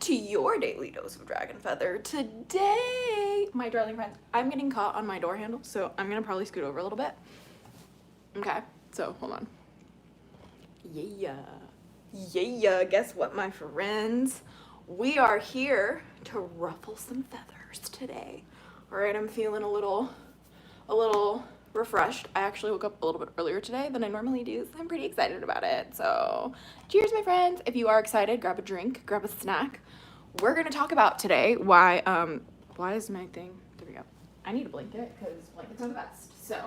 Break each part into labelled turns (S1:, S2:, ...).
S1: to your daily dose of dragon feather. Today, my darling friends, I'm getting caught on my door handle, so I'm gonna probably scoot over a little bit. Okay, so hold on. Yeah, guess what, my friends? We are here to ruffle some feathers today. All right, I'm feeling a little refreshed. I actually woke up a little bit earlier today than I normally do, so I'm pretty excited about it. So cheers, my friends. If you are excited, grab a drink, grab a snack. We're gonna talk about today why is my thing, there we go. I need a blanket because blankets are the best. So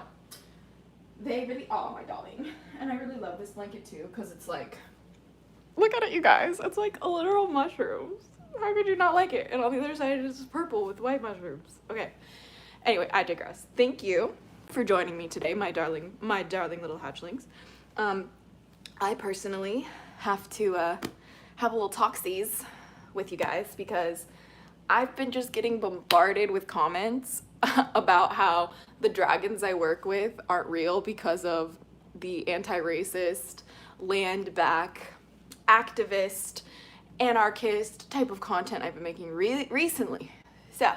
S1: they really are my darling. And I really love this blanket too because it's like, look at it, you guys. It's like a literal mushrooms. How could you not like it? And on the other side is purple with white mushrooms. Okay. Anyway, I digress. Thank you for joining me today, my darling little hatchlings. I personally have to have a little talksies with you guys because I've been just getting bombarded with comments about how the dragons I work with aren't real because of the anti-racist, land back, activist, anarchist type of content I've been making recently. So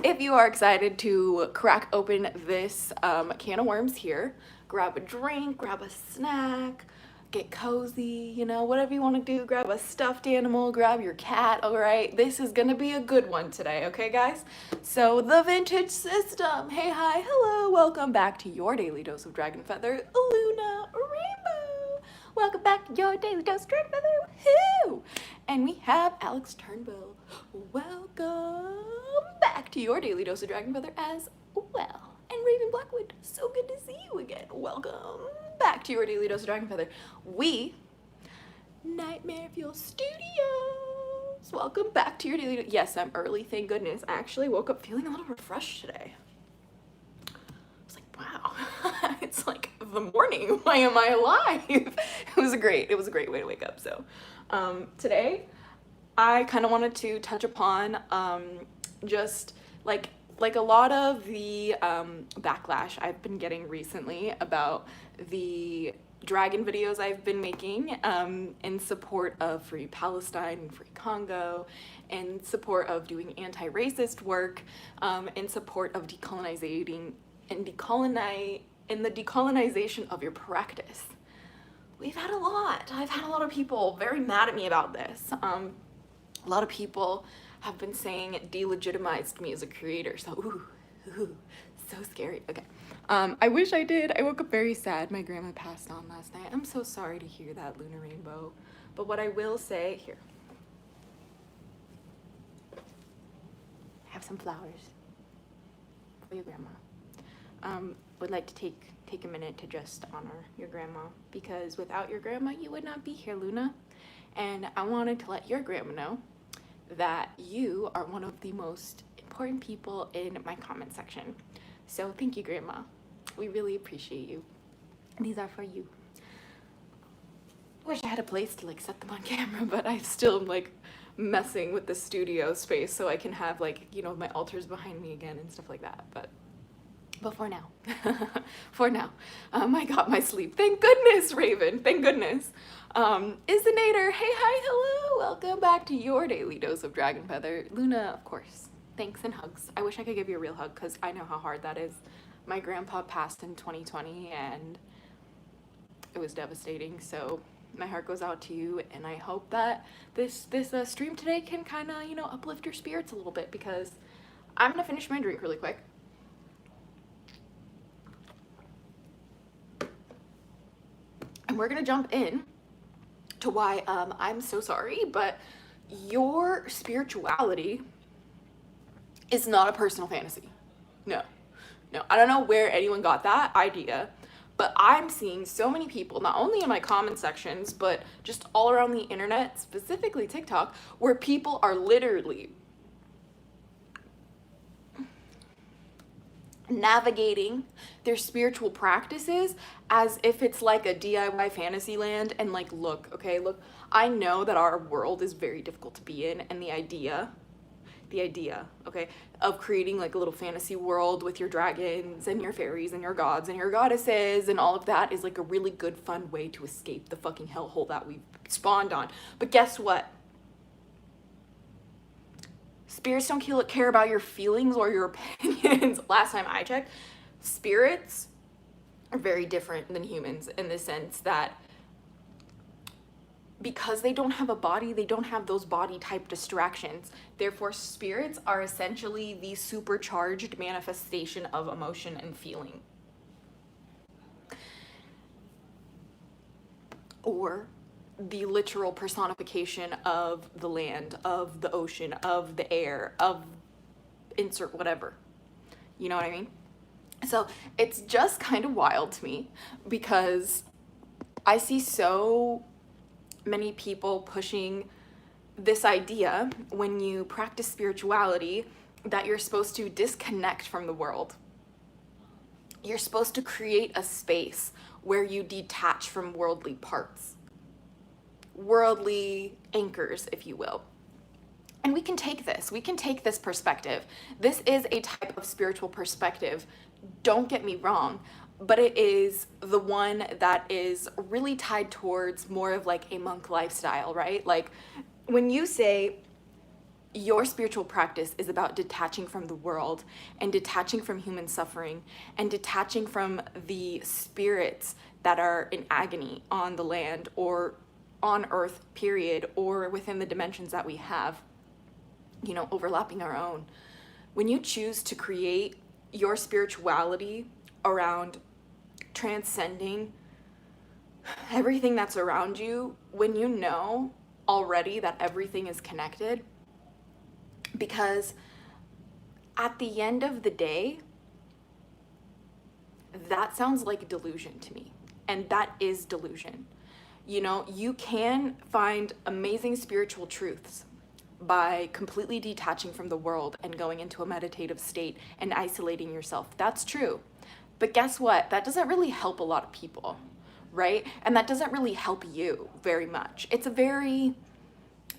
S1: if you are excited to crack open this can of worms here, grab a drink, grab a snack, get cozy, you know, whatever you want to do, grab a stuffed animal, grab your cat, all right? This is gonna be a good one today, okay, guys? So the vintage system, hey, hi, hello, welcome back to your daily dose of dragon feather, Luna Rainbow. Welcome back to your daily dose of dragon feather, woohoo! And we have Alex Turnbull. Welcome back to your daily dose of dragon feather as well. And Raven Blackwood, so good to see you again. Welcome back to your daily dose of dragon feather. We, Nightmare Fuel Studios. Welcome back to your daily. Yes, I'm early, thank goodness. I actually woke up feeling a little refreshed today. I was like, wow, it's like the morning. Why am I alive? It was a great way to wake up. So today I kind of wanted to touch upon just like a lot of the backlash I've been getting recently about the dragon videos I've been making in support of Free Palestine and Free Congo, in support of doing anti-racist work, in support of decolonizing and the decolonization of your practice. I've had a lot of people very mad at me about this. A lot of people have been saying it delegitimized me as a creator, so ooh, so scary. Okay, I wish I did. I woke up very sad. My grandma passed on last night. I'm so sorry to hear that, Luna Rainbow. But what I will say, here, I have some flowers for your grandma. Would like to take a minute to just honor your grandma, because without your grandma, you would not be here, Luna. And I wanted to let your grandma know that you are one of the most important people in my comment section. So thank you, Grandma. We really appreciate you. These are for you. Wish I had a place to like set them on camera, but I still am like messing with the studio space so I can have like, you know, my altars behind me again and stuff like that. But for now, I got my sleep. Thank goodness, Raven. Thank goodness. Isinator, hey, hi, hello. Welcome back to your daily dose of dragon feather. Luna, of course. Thanks and hugs. I wish I could give you a real hug because I know how hard that is. My grandpa passed in 2020 and it was devastating. So my heart goes out to you, and I hope that this stream today can kind of, you know, uplift your spirits a little bit, because I'm gonna finish my drink really quick. And we're gonna jump in to why I'm so sorry, but your spirituality is not a personal fantasy. No, I don't know where anyone got that idea, but I'm seeing so many people, not only in my comment sections, but just all around the internet, specifically TikTok, where people are literally navigating their spiritual practices as if it's like a DIY fantasy land. And like, look, I know that our world is very difficult to be in, and the idea, okay, of creating like a little fantasy world with your dragons and your fairies and your gods and your goddesses and all of that is like a really good, fun way to escape the fucking hellhole that we've spawned on. But guess what? Spirits don't care about your feelings or your opinions. Last time I checked, spirits are very different than humans in the sense that because they don't have a body, they don't have those body type distractions. Therefore, spirits are essentially the supercharged manifestation of emotion and feeling. Or the literal personification of the land, of the ocean, of the air, of insert whatever. You know what I mean? So it's just kind of wild to me because I see so many people pushing this idea when you practice spirituality that you're supposed to disconnect from the world. You're supposed to create a space where you detach from worldly parts, worldly anchors, if you will. And we can take this perspective. This is a type of spiritual perspective. Don't get me wrong, but it is the one that is really tied towards more of like a monk lifestyle, right? Like when you say your spiritual practice is about detaching from the world and detaching from human suffering and detaching from the spirits that are in agony on the land or on earth, period, or within the dimensions that we have, you know, overlapping our own. When you choose to create your spirituality around transcending everything that's around you, when you know already that everything is connected, because at the end of the day, that sounds like delusion to me, and that is delusion. You know, you can find amazing spiritual truths by completely detaching from the world and going into a meditative state and isolating yourself. That's true. But guess what? That doesn't really help a lot of people, right? And that doesn't really help you very much. It's a very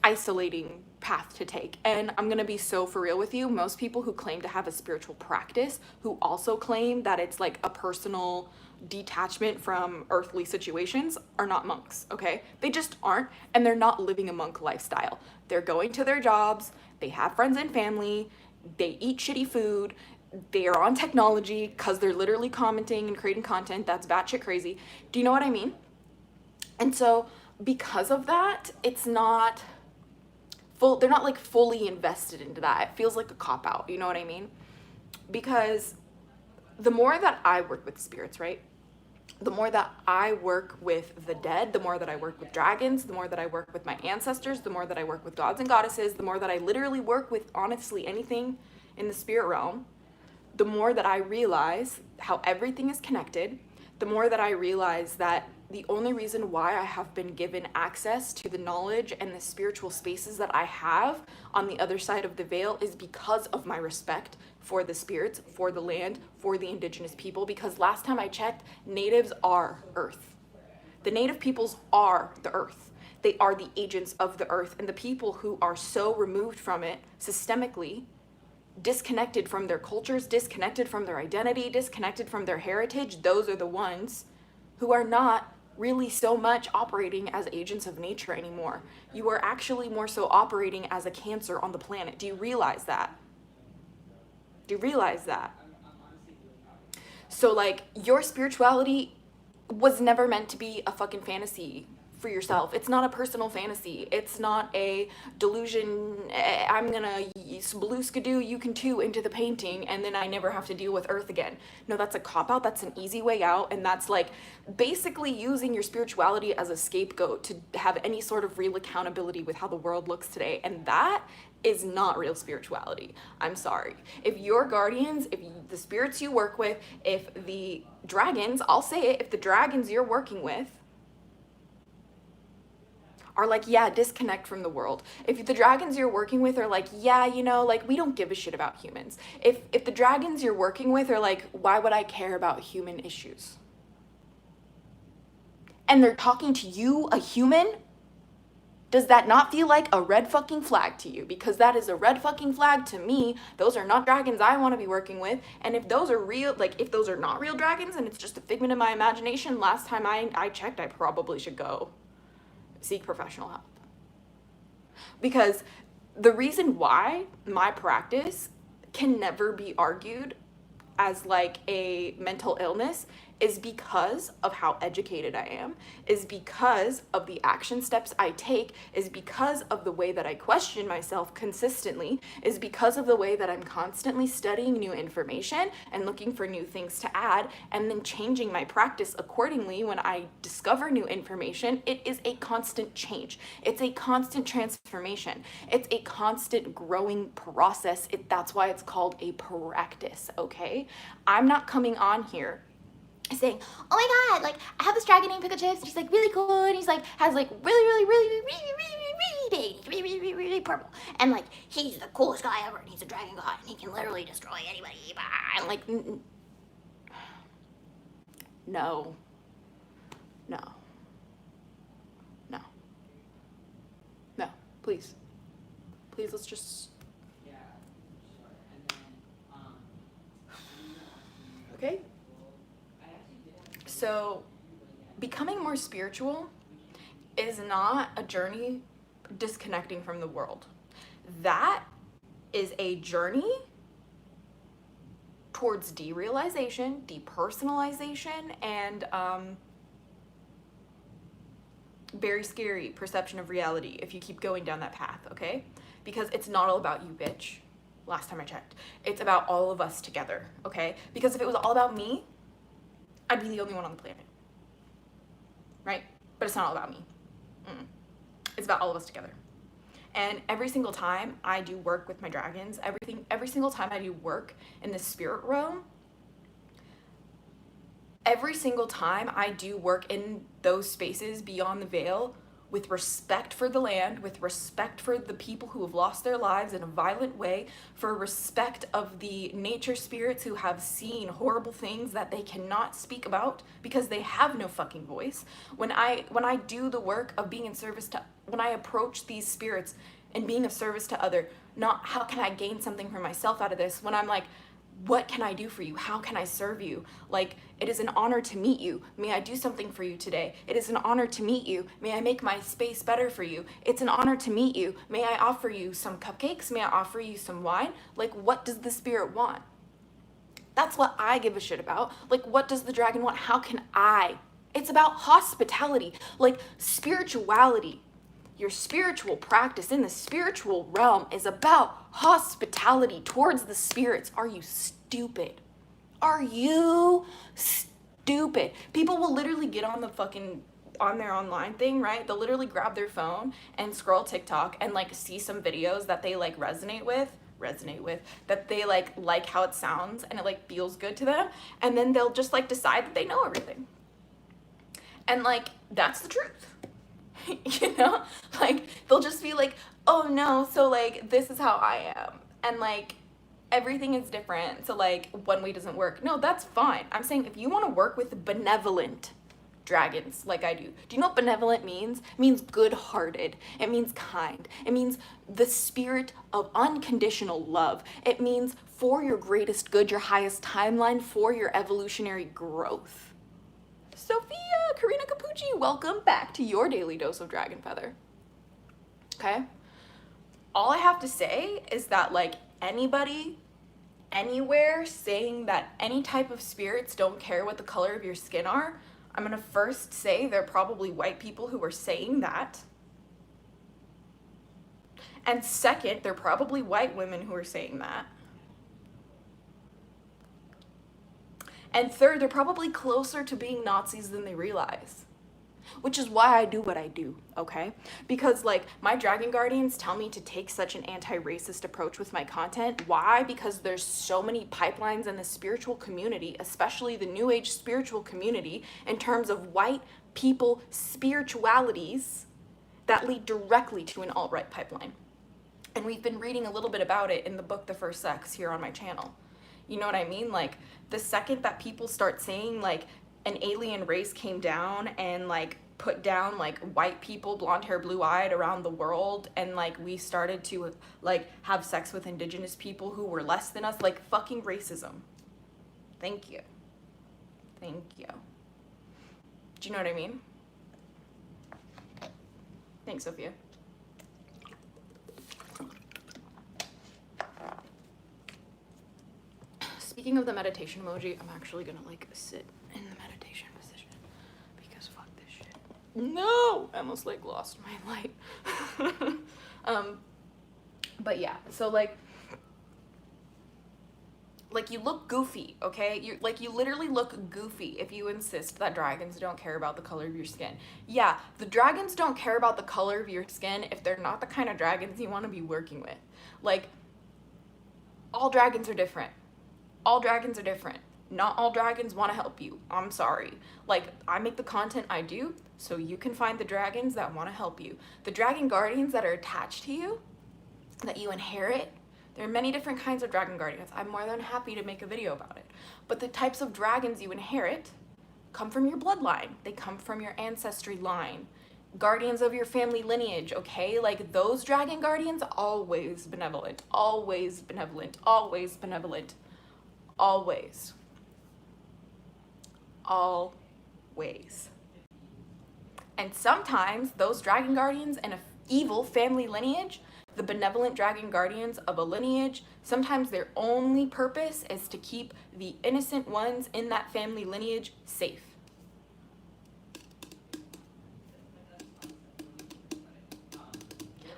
S1: isolating path to take. And I'm gonna be so for real with you. Most people who claim to have a spiritual practice, who also claim that it's like a personal detachment from earthly situations, are not monks, okay? They just aren't, and they're not living a monk lifestyle. They're going to their jobs, they have friends and family, they eat shitty food, they are on technology because they're literally commenting and creating content that's batshit crazy. Do you know what I mean? And so because of that, it's not they're not like fully invested into that. It feels like a cop-out, you know what I mean? Because the more that I work with spirits, right? The more that I work with the dead, the more that I work with dragons, the more that I work with my ancestors, the more that I work with gods and goddesses, the more that I literally work with honestly anything in the spirit realm, the more that I realize how everything is connected, the more that I realize that the only reason why I have been given access to the knowledge and the spiritual spaces that I have on the other side of the veil is because of my respect for the spirits, for the land, for the indigenous people, because last time I checked, natives are earth. The native peoples are the earth. They are the agents of the earth, and the people who are so removed from it systemically, disconnected from their cultures, disconnected from their identity, disconnected from their heritage, those are the ones who are not really so much operating as agents of nature anymore. You are actually more so operating as a cancer on the planet. Do you realize that? Do you realize that? So like your spirituality was never meant to be a fucking fantasy for yourself. It's not a personal fantasy. It's not a delusion. I'm gonna blue skidoo, you can too into the painting, and then I never have to deal with earth again. No, that's a cop-out. That's an easy way out, and that's like basically using your spirituality as a scapegoat to have any sort of real accountability with how the world looks today, and that is not real spirituality. I'm sorry. If your guardians, if the spirits you work with, if the dragons, I'll say it, if the dragons you're working with are like, yeah, disconnect from the world. If the dragons you're working with are like, yeah, you know, like we don't give a shit about humans. If the dragons you're working with are like, why would I care about human issues? And they're talking to you, a human, does that not feel like a red fucking flag to you? Because that is a red fucking flag to me. Those are not dragons I want to be working with. And if those are real, like if those are not real dragons and it's just a figment of my imagination, last time I checked, I probably should go seek professional help. Because the reason why my practice can never be argued as like a mental illness is because of how educated I am, is because of the action steps I take, is because of the way that I question myself consistently, is because of the way that I'm constantly studying new information and looking for new things to add and then changing my practice accordingly when I discover new information. It is a constant change. It's a constant transformation. It's a constant growing process. That's why it's called a practice, okay? I'm not coming on here saying, oh my god, like I have this dragon named Pickle Chips and he's like really cool and he's like has like really big, really purple, and like he's the coolest guy ever and he's a dragon god and he can literally destroy anybody. And like no, please let's just okay. So becoming more spiritual is not a journey disconnecting from the world. That is a journey towards derealization, depersonalization, and very scary perception of reality if you keep going down that path, okay? Because it's not all about you, bitch. Last time I checked. It's about all of us together, okay? Because if it was all about me, I'd be the only one on the planet, right? But it's not all about me. It's about all of us together. And every single time I do work with my dragons, every single time I do work in the spirit realm, every single time I do work in those spaces beyond the veil, with respect for the land, with respect for the people who have lost their lives in a violent way, for respect of the nature spirits who have seen horrible things that they cannot speak about because they have no fucking voice. When I do the work of being in service to, when I approach these spirits and being of service to other, not how can I gain something for myself out of this, when I'm like, what can I do for you? How can I serve you? Like, it is an honor to meet you. May I do something for you today? It is an honor to meet you. May I make my space better for you? It's an honor to meet you. May I offer you some cupcakes? May I offer you some wine? Like, what does the spirit want? That's what I give a shit about. Like, what does the dragon want? How can I? It's about hospitality, like spirituality. Your spiritual practice in the spiritual realm is about hospitality towards the spirits. Are you stupid? Are you stupid? People will literally get on the fucking, on their online thing, right? They'll literally grab their phone and scroll TikTok and like see some videos that they like resonate with, that they like how it sounds and it like feels good to them. And then they'll just like decide that they know everything. And like, that's the truth. You know, like they'll just be like, oh no, so like this is how I am, and like everything is different, so like one way doesn't work. No, that's fine. I'm saying if you want to work with benevolent dragons like I do you know what benevolent means? It means good-hearted. It means kind. It means the spirit of unconditional love. It means for your greatest good, your highest timeline, for your evolutionary growth. Sophia, Karina Capucci, welcome back to your daily dose of dragon feather. Okay? All I have to say is that like anybody, anywhere saying that any type of spirits don't care what the color of your skin are, I'm gonna first say they're probably white people who are saying that. And second, they're probably white women who are saying that. And third, they're probably closer to being Nazis than they realize. Which is why I do what I do, okay? Because like my dragon guardians tell me to take such an anti-racist approach with my content. Why? Because there's so many pipelines in the spiritual community, especially the new age spiritual community, in terms of white people spiritualities that lead directly to an alt-right pipeline. And we've been reading a little bit about it in the book The First Sex here on my channel. You know what I mean? Like the second that people start saying like an alien race came down and like put down like white people, blonde hair, blue eyed around the world, and like we started to like have sex with indigenous people who were less than us, like fucking racism. Thank you. Thank you. Do you know what I mean? Thanks, Sophia. speaking of the meditation emoji, I'm actually gonna like sit in the meditation position because fuck this shit. No, I almost like lost my light. But yeah, so like you look goofy, okay? You literally look goofy if you insist that dragons don't care about the color of your skin. Yeah, the dragons don't care about the color of your skin if they're not the kind of dragons you want to be working with. Like, all dragons are different. All dragons are different. Not all dragons want to help you. I'm sorry. Like, I make the content I do so you can find the dragons that want to help you. The dragon guardians that are attached to you, that you inherit, there are many different kinds of dragon guardians. I'm more than happy to make a video about it. But the types of dragons you inherit come from your bloodline. They come from your ancestry line. Guardians of your family lineage, okay? Like, those dragon guardians, always benevolent, always benevolent, always benevolent, always. Always. And sometimes those dragon guardians in an evil family lineage, the benevolent dragon guardians of a lineage, sometimes their only purpose is to keep the innocent ones in that family lineage safe.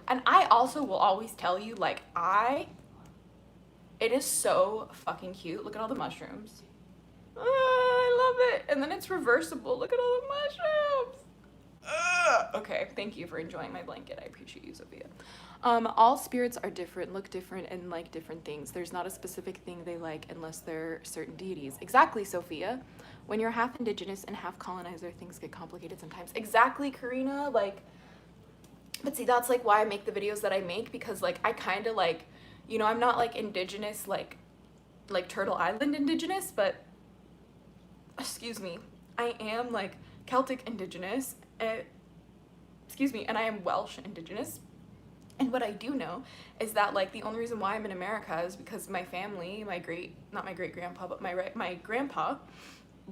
S1: And I also will always tell you, like, it is so fucking cute. Look at all the mushrooms. I love it. And then it's reversible. Look at all the mushrooms. Okay, thank you for enjoying my blanket. I appreciate you, Sophia. All spirits are different, look different, and like different things. There's not a specific thing they like unless they're certain deities. Exactly, Sophia. When you're half indigenous and half colonizer, things get complicated sometimes. Exactly, Karina. Like, but see, that's like why I make the videos that I make, because like I kind of like, you know, I'm not like indigenous, like Turtle Island indigenous, but excuse me, I am like Celtic indigenous, and I am Welsh indigenous. And what I do know is that like the only reason why I'm in America is because my family, not my great grandpa, but my grandpa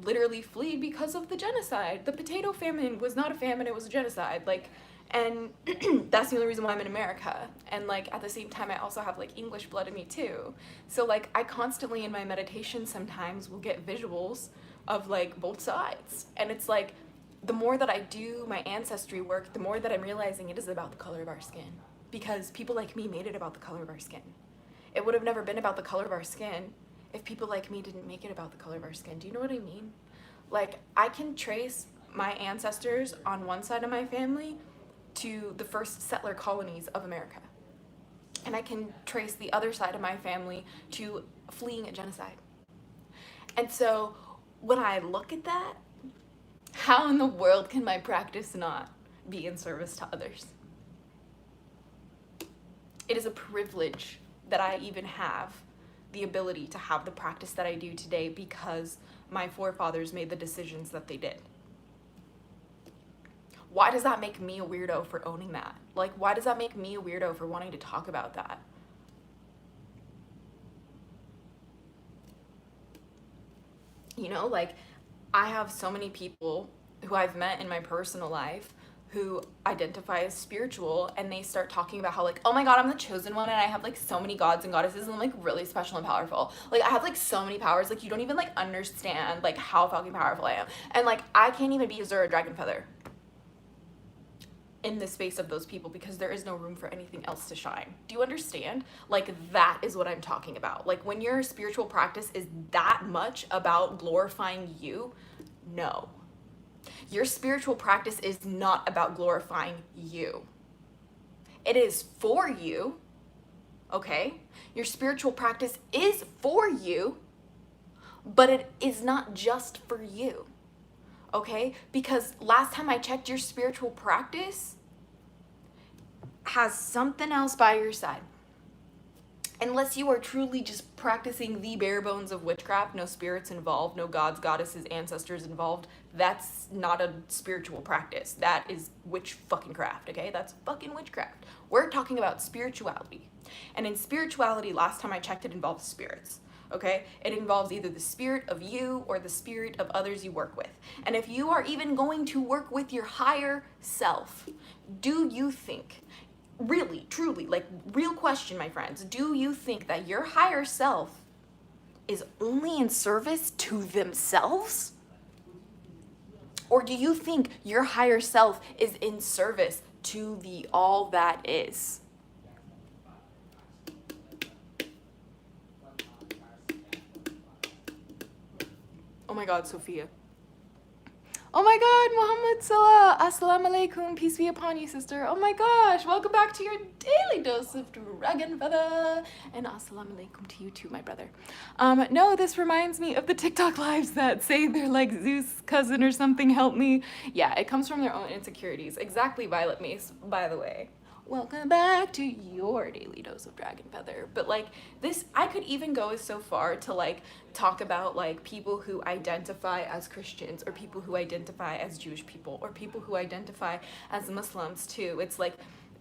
S1: literally fled because of the genocide. The potato famine was not a famine, it was a genocide. Like, and that's the only reason why I'm in America. And like at the same time, I also have like English blood in me too. So like I constantly in my meditation sometimes will get visuals of like both sides. And it's like, the more that I do my ancestry work, the more that I'm realizing it is about the color of our skin. Because people like me made it about the color of our skin. It would have never been about the color of our skin if people like me didn't make it about the color of our skin. Do you know what I mean? Like, I can trace my ancestors on one side of my family to the first settler colonies of America. And I can trace the other side of my family to fleeing a genocide. And so when I look at that, how in the world can my practice not be in service to others? It is a privilege that I even have the ability to have the practice that I do today because my forefathers made the decisions that they did. Why does that make me a weirdo for owning that? Like, why does that make me a weirdo for wanting to talk about that? You know, like, I have so many people who I've met in my personal life who identify as spiritual, and they start talking about how like, oh my god, I'm the chosen one and I have like so many gods and goddesses and I'm like really special and powerful. Like I have like so many powers, like you don't even like understand like how fucking powerful I am. And like I can't even be Azura Dragon Feather in the space of those people because there is no room for anything else to shine. Do you understand? Like that is what I'm talking about. Like when your spiritual practice is that much about glorifying you, no. Your spiritual practice is not about glorifying you. It is for you, okay? Your spiritual practice is for you, but it is not just for you, okay? Because last time I checked, your spiritual practice has something else by your side. Unless you are truly just practicing the bare bones of witchcraft, no spirits involved, no gods, goddesses, ancestors involved, that's not a spiritual practice. That is witch fucking craft, okay? That's fucking witchcraft. We're talking about spirituality. And in spirituality, last time I checked, it involves spirits, okay? It involves either the spirit of you or the spirit of others you work with. And if you are even going to work with your higher self, do you think, really, truly, like real question, my friends, do you think that your higher self is only in service to themselves? Or do you think your higher self is in service to the all that is? Oh my God, Sophia. Oh my God, Muhammad Salah. Assalamu alaikum. Peace be upon you, sister. Oh my gosh. Welcome back to your daily dose of dragon feather. And assalamu alaikum to you too, my brother. No, this reminds me of the TikTok lives that say they're like Zeus' cousin or something. Help me. Yeah, it comes from their own insecurities. Exactly, Violet Mace, by the way. Welcome back to your daily dose of dragon feather. But like this, I could even go so far to like talk about like people who identify as Christians, or people who identify as Jewish people, or people who identify as Muslims too. It's like,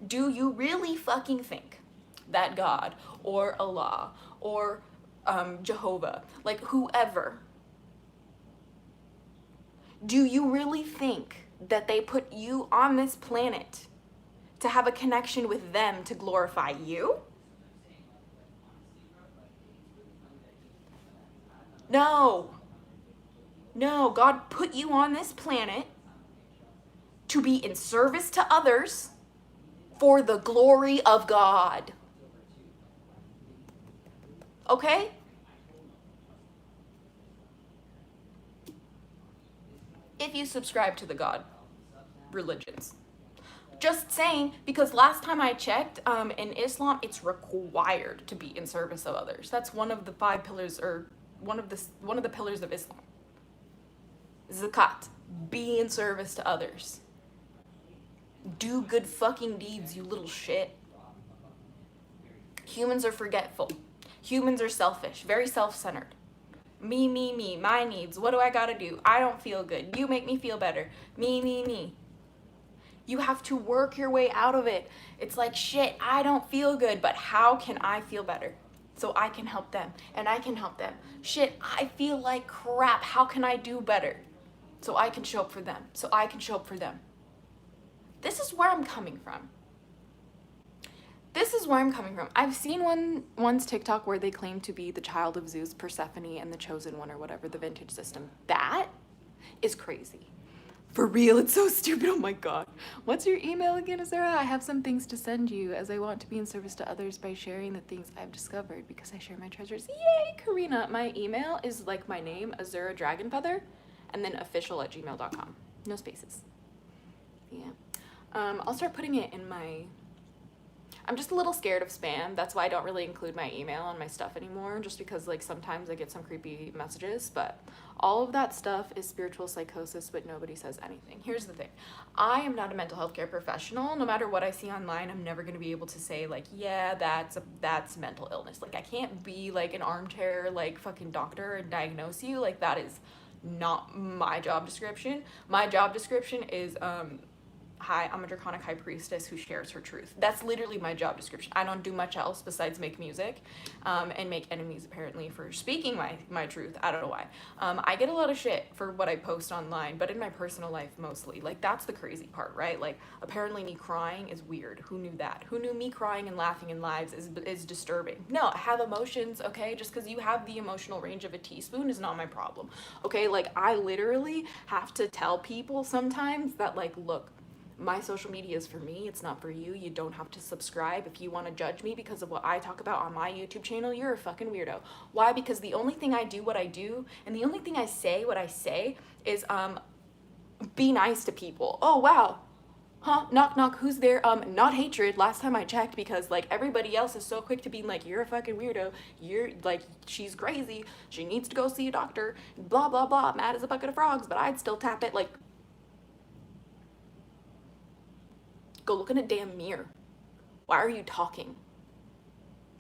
S1: do you really fucking think that God or Allah or Jehovah, like whoever, do you really think that they put you on this planet to have a connection with them to glorify you? No. No, God put you on this planet to be in service to others for the glory of God. Okay? If you subscribe to the God religions. Just saying, because last time I checked, in Islam, it's required to be in service of others. That's one of the 5 pillars, or one of the pillars of Islam. Zakat, be in service to others. Do good fucking deeds, you little shit. Humans are forgetful. Humans are selfish, very self-centered. Me, my needs. What do I gotta do? I don't feel good. You make me feel better. Me. You have to work your way out of it. It's like, shit, I don't feel good, but how can I feel better? So I can help them, and I can help them. Shit, I feel like crap. How can I do better? So I can show up for them. So I can show up for them. This is where I'm coming from. I've seen one's TikTok where they claim to be the child of Zeus, Persephone, and the chosen one, or whatever, the vintage system. That is crazy. For real, it's so stupid. Oh my God. What's your email again, Azura? I have some things to send you, as I want to be in service to others by sharing the things I've discovered, because I share my treasures. Yay, Karina. My email is like my name, Azura Dragonfeather, and then official@gmail.com. No spaces. Yeah. I'll start putting it in my... I'm just a little scared of spam. That's why I don't really include my email on my stuff anymore, just because like sometimes I get some creepy messages, but all of that stuff is spiritual psychosis, but nobody says anything. Here's the thing. I am not a mental health care professional. No matter what I see online, I'm never going to be able to say like, yeah, that's mental illness. Like I can't be like an armchair like fucking doctor and diagnose you. Like that is not my job description. My job description is hi, I'm a draconic high priestess who shares her truth. That's literally my job description. I don't do much else besides make music and make enemies apparently for speaking my truth. I don't know why. I get a lot of shit for what I post online, but in my personal life mostly. Like that's the crazy part, right? Like apparently me crying is weird. Who knew that? Who knew me crying and laughing in lives is disturbing? No, I have emotions, okay? Just because you have the emotional range of a teaspoon is not my problem, okay? Like I literally have to tell people sometimes that like, look, my social media is for me, it's not for you. You don't have to subscribe. If you want to judge me because of what I talk about on my YouTube channel, you're a fucking weirdo. Why? Because the only thing I do what I do, and the only thing I say what I say is be nice to people. Oh wow. Huh? Knock knock, who's there? Not hatred, last time I checked, because like everybody else is so quick to be like, you're a fucking weirdo, you're like, she's crazy, she needs to go see a doctor, blah blah blah, mad as a bucket of frogs, but I'd still tap it. Like, go look in a damn mirror. Why are you talking?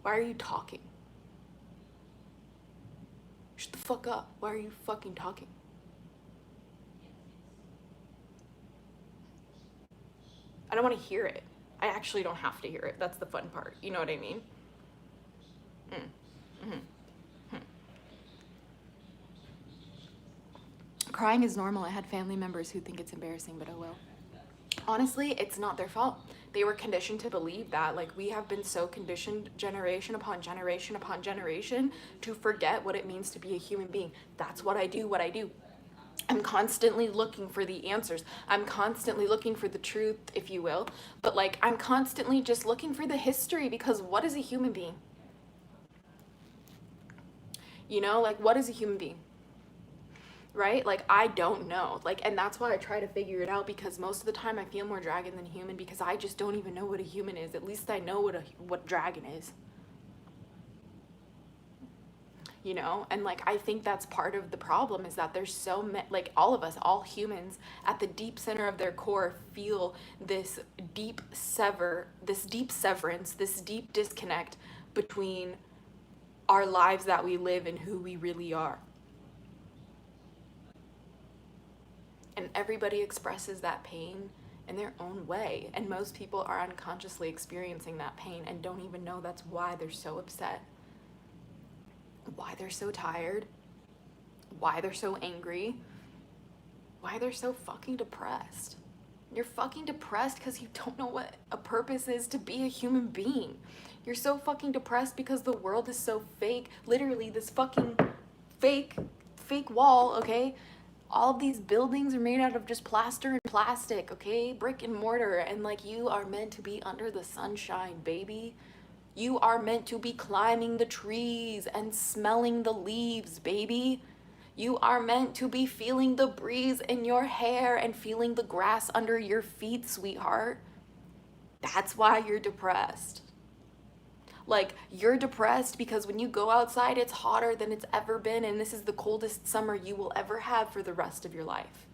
S1: Why are you talking? Shut the fuck up. Why are you fucking talking? I don't want to hear it. I actually don't have to hear it. That's the fun part. You know what I mean? Crying is normal. I had family members who think it's embarrassing, but oh well. Honestly, it's not their fault. They were conditioned to believe that. Like, we have been so conditioned generation upon generation upon generation to forget what it means to be a human being. That's what I do. I'm constantly looking for the answers. I'm constantly looking for the truth, if you will. But like, I'm constantly just looking for the history, because what is a human being? You know, like, what is a human being? Right? Like, I don't know. Like, and that's why I try to figure it out, because most of the time I feel more dragon than human, because I just don't even know what a human is. At least I know what dragon is. You know, and like, I think that's part of the problem, is that there's so many, like, all of us, all humans, at the deep center of their core feel this deep severance, this deep disconnect between our lives that we live and who we really are. And everybody expresses that pain in their own way, and most people are unconsciously experiencing that pain and don't even know that's why they're so upset, why they're so tired, why they're so angry, why they're so fucking depressed. You're fucking depressed because you don't know what a purpose is to be a human being. You're so fucking depressed because the world is so fake. Literally, this fucking fake wall, okay? All of these buildings are made out of just plaster and plastic, okay? Brick and mortar. And like, you are meant to be under the sunshine, baby. You are meant to be climbing the trees and smelling the leaves, baby. You are meant to be feeling the breeze in your hair and feeling the grass under your feet, sweetheart. That's why you're depressed. Like, you're depressed because when you go outside, it's hotter than it's ever been, and this is the coldest summer you will ever have for the rest of your life.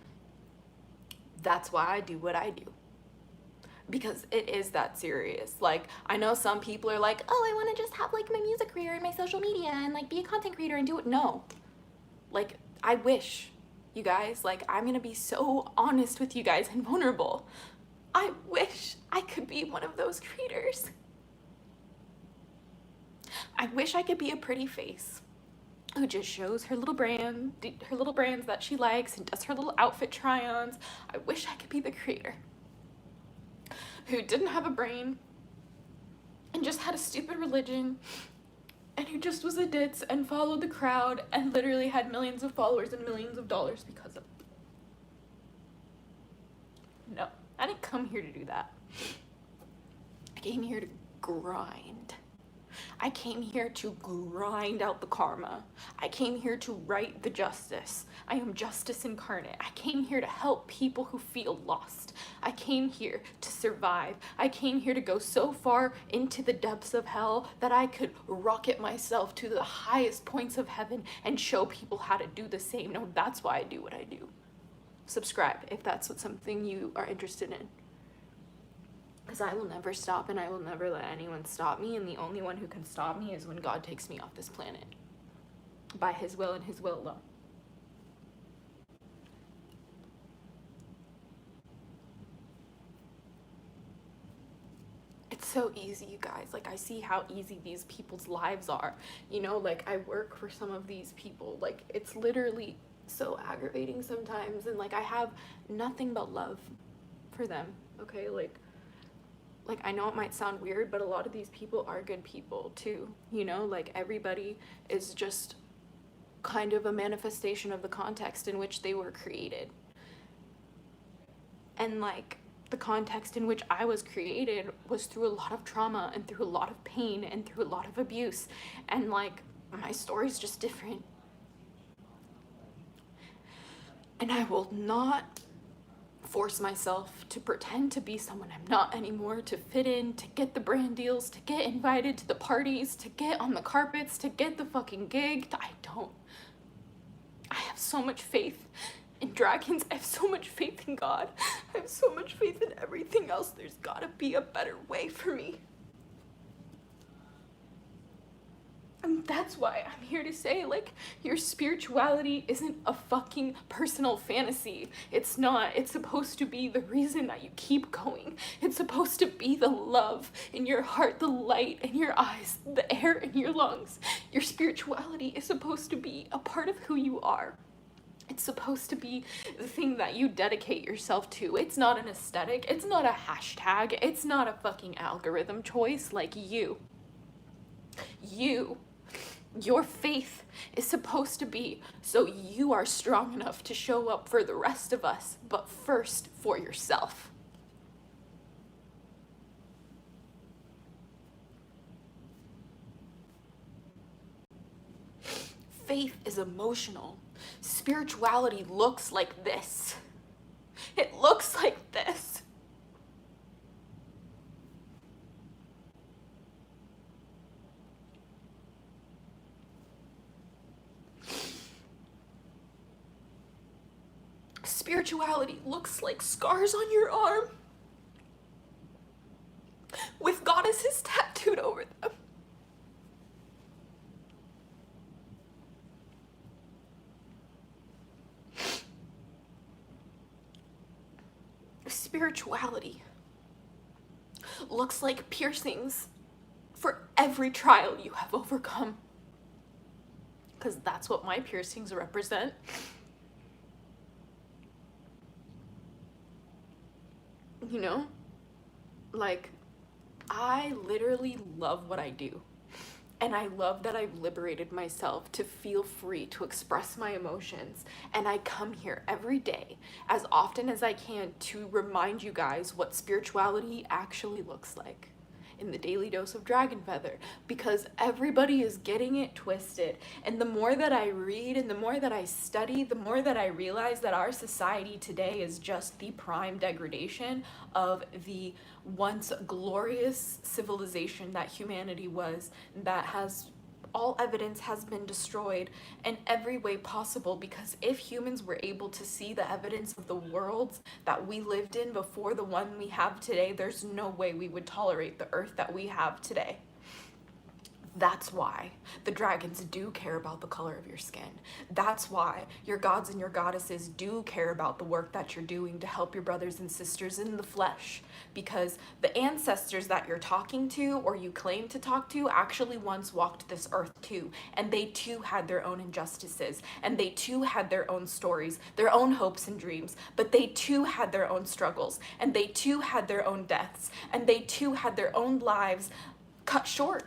S1: That's why I do what I do. Because it is that serious. Like, I know some people are like, oh, I want to just have like my music career and my social media and like be a content creator and do it. No. Like, I wish, you guys, like, I'm gonna be so honest with you guys and vulnerable. I wish I could be one of those creators. I wish I could be a pretty face who just shows her little brands that she likes and does her little outfit try-ons. I wish I could be the creator who didn't have a brain and just had a stupid religion and who just was a ditz and followed the crowd and literally had millions of followers and millions of dollars because of it. No, I didn't come here to do that. I came here to grind. I came here to grind out the karma. I came here to right the justice. I am justice incarnate. I came here to help people who feel lost. I came here to survive. I came here to go so far into the depths of hell that I could rocket myself to the highest points of heaven and show people how to do the same. No, that's why I do what I do. Subscribe if that's something you are interested in. Because I will never stop and I will never let anyone stop me, and the only one who can stop me is when God takes me off this planet. By his will and his will alone. It's so easy, you guys. Like, I see how easy these people's lives are. You know, like, I work for some of these people. Like, it's literally so aggravating sometimes, and like, I have nothing but love for them, okay? Like, I know it might sound weird, but a lot of these people are good people too, you know? Like, everybody is just kind of a manifestation of the context in which they were created. And like, the context in which I was created was through a lot of trauma and through a lot of pain and through a lot of abuse. And like, my story's just different. And I will not force myself to pretend to be someone I'm not anymore, to fit in, to get the brand deals, to get invited to the parties, to get on the carpets, to get the fucking gig. I don't. I have so much faith in dragons. I have so much faith in God. I have so much faith in everything else. There's gotta be a better way for me. And that's why I'm here to say, like, your spirituality isn't a fucking personal fantasy. It's not. It's supposed to be the reason that you keep going. It's supposed to be the love in your heart, the light in your eyes, the air in your lungs. Your spirituality is supposed to be a part of who you are. It's supposed to be the thing that you dedicate yourself to. It's not an aesthetic. It's not a hashtag. It's not a fucking algorithm choice. Like your faith is supposed to be so you are strong enough to show up for the rest of us, but first for yourself. Faith is emotional. Spirituality looks like this. It looks like this. Spirituality looks like scars on your arm with goddesses tattooed over them. Spirituality looks like piercings for every trial you have overcome. Because that's what my piercings represent. You know? Like, I literally love what I do. And I love that I've liberated myself to feel free to express my emotions. And I come here every day, as often as I can, to remind you guys what spirituality actually looks like in the Daily Dose of Dragon Feather, because everybody is getting it twisted. And the more that I read and the more that I study, the more that I realize that our society today is just the prime degradation of the once glorious civilization that humanity was, that has all evidence has been destroyed in every way possible, because if humans were able to see the evidence of the worlds that we lived in before the one we have today, there's no way we would tolerate the earth that we have today. That's why the dragons do care about the color of your skin. That's why your gods and your goddesses do care about the work that you're doing to help your brothers and sisters in the flesh. Because the ancestors that you're talking to, or you claim to talk to, actually once walked this earth too. And they too had their own injustices. And they too had their own stories, their own hopes and dreams. But they too had their own struggles. And they too had their own deaths. And they too had their own lives cut short.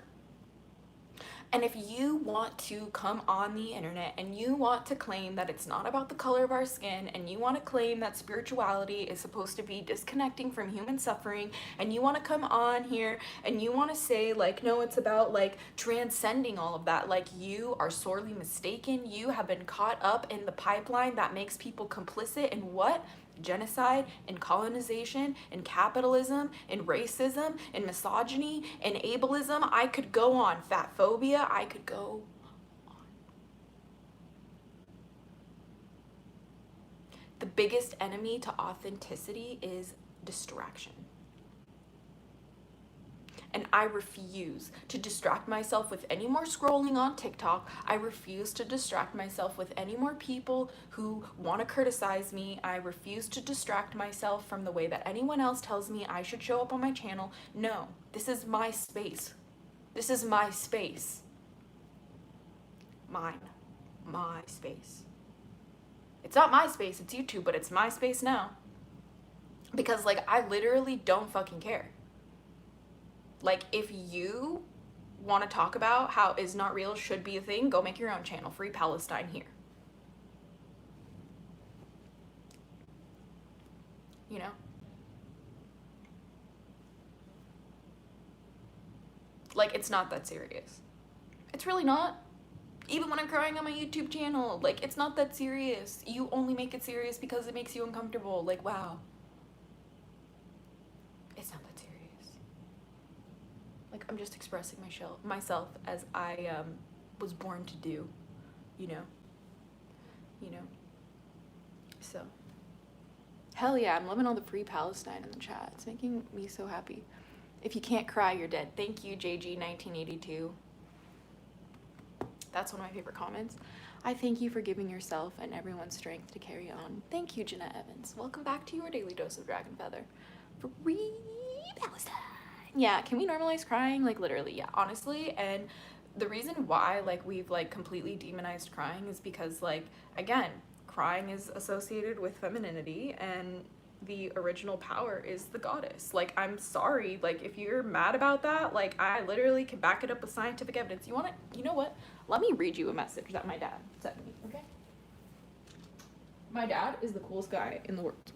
S1: And if you want to come on the internet and you want to claim that it's not about the color of our skin, and you want to claim that spirituality is supposed to be disconnecting from human suffering, and you want to come on here and you want to say like, no, it's about like transcending all of that, like, you are sorely mistaken. You have been caught up in the pipeline that makes people complicit in what? Genocide, in colonization, in capitalism, in racism, in misogyny, in ableism. I could go on. Fat phobia. I could go on. The biggest enemy to authenticity is distraction. And I refuse to distract myself with any more scrolling on TikTok. I refuse to distract myself with any more people who want to criticize me. I refuse to distract myself from the way that anyone else tells me I should show up on my channel. No, this is my space. This is my space. Mine. My space. It's not my space, it's YouTube, but it's my space now. Because, like, I literally don't fucking care. Like, if you want to talk about how is not real should be a thing, go make your own channel. Free Palestine here. You know? Like, it's not that serious. It's really not. Even when I'm crying on my YouTube channel, like, it's not that serious. You only make it serious because it makes you uncomfortable. Like, wow. It's not that serious. Like, I'm just expressing myself as I was born to do, you know? So, hell yeah, I'm loving all the free Palestine in the chat. It's making me so happy. If you can't cry, you're dead. Thank you, JG1982. That's one of my favorite comments. I thank you for giving yourself and everyone strength to carry on. Thank you, Jenna Evans. Welcome back to your Daily Dose of Dragon Feather. Free Palestine. Yeah, can we normalize crying? Like, literally, yeah, honestly. And the reason why, like, we've, like, completely demonized crying is because, like, again, crying is associated with femininity, and the original power is the goddess. Like, I'm sorry, like, if you're mad about that, like, I literally can back it up with scientific evidence. You know what? Let me read you a message that my dad sent me, okay? My dad is the coolest guy in the world.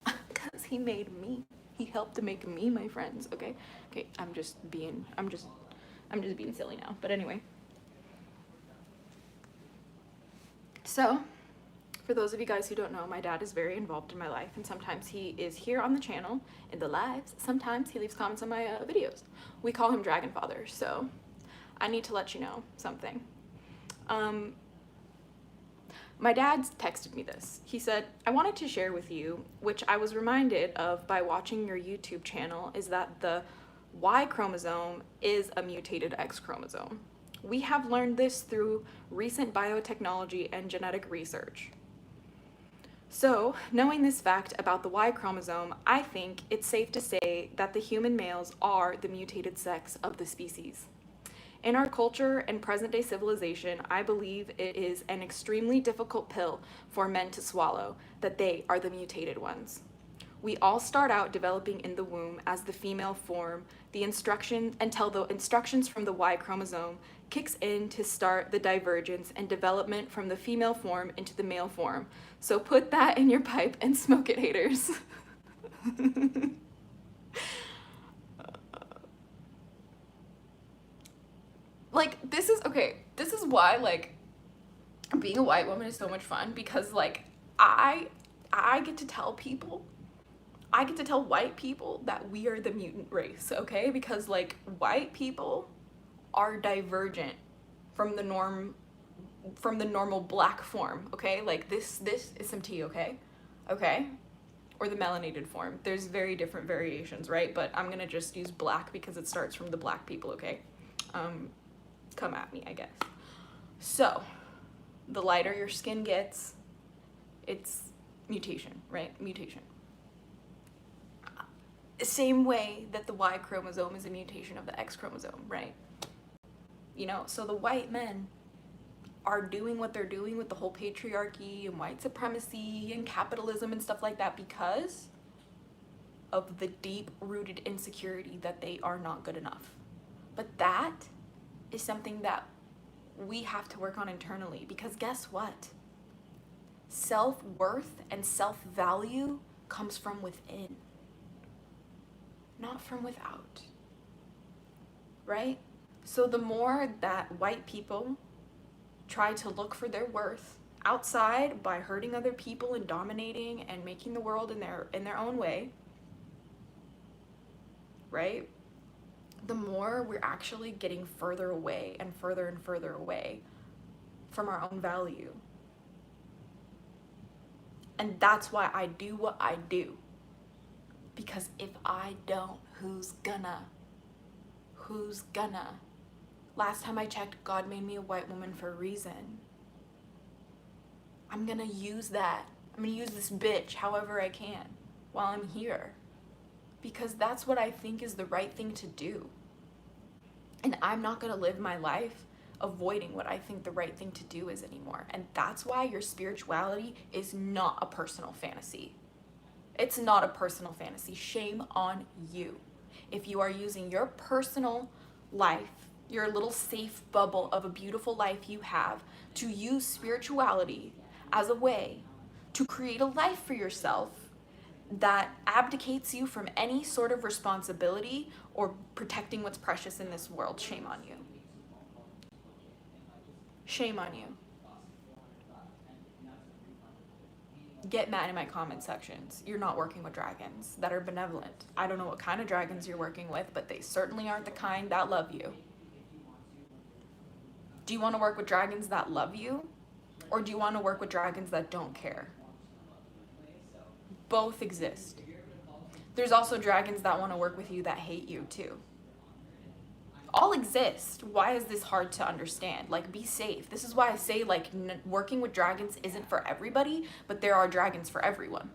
S1: Because he made me. He helped to make me my friends, okay? Okay, I'm just being silly now. But anyway. So, for those of you guys who don't know, my dad is very involved in my life, and sometimes he is here on the channel in the lives. Sometimes he leaves comments on my videos. We call him Dragon Father, so I need to let you know something. My dad texted me this. He said, I wanted to share with you, which I was reminded of by watching your YouTube channel, is that the Y chromosome is a mutated X chromosome. We have learned this through recent biotechnology and genetic research. So, knowing this fact about the Y chromosome, I think it's safe to say that the human males are the mutated sex of the species. In our culture and present-day civilization, I believe it is an extremely difficult pill for men to swallow, that they are the mutated ones. We all start out developing in the womb as the female form, until the instructions from the Y chromosome kicks in to start the divergence and development from the female form into the male form. So put that in your pipe and smoke it, haters. Like, this is why, like, being a white woman is so much fun, because, like, I get to tell white people that we are the mutant race, okay? Because, like, white people are divergent from the normal black form, okay? Like, this is some tea, okay? Okay? Or the melanated form. There's very different variations, right? But I'm gonna just use black because it starts from the black people, okay? Come at me, I guess. So, the lighter your skin gets, it's mutation, right? Mutation. Same way that the Y chromosome is a mutation of the X chromosome, right? You know, so the white men are doing what they're doing with the whole patriarchy and white supremacy and capitalism and stuff like that because of the deep-rooted insecurity that they are not good enough. But that is something that we have to work on internally, because guess what? Self-worth and self-value comes from within, not from without, right? So the more that white people try to look for their worth outside by hurting other people and dominating and making the world in their own way, right? The more we're actually getting further away and further away from our own value. And that's why I do what I do. Because if I don't, who's gonna? Who's gonna? Last time I checked, God made me a white woman for a reason. I'm gonna use that. I'm gonna use this bitch however I can while I'm here. Because that's what I think is the right thing to do. And I'm not gonna live my life avoiding what I think the right thing to do is anymore. And that's why your spirituality is not a personal fantasy. It's not a personal fantasy. Shame on you. If you are using your personal life, your little safe bubble of a beautiful life you have, to use spirituality as a way to create a life for yourself that abdicates you from any sort of responsibility or protecting what's precious in this world, shame on you. Shame on you. Get mad in my comment sections. You're not working with dragons that are benevolent. I don't know what kind of dragons you're working with, but they certainly aren't the kind that love you. Do you want to work with dragons that love you? Or do you want to work with dragons that don't care? Both exist. There's also dragons that want to work with you that hate you too. All exist. Why is this hard to understand? Like, be safe. This is why I say, like, working with dragons isn't for everybody, but there are dragons for everyone.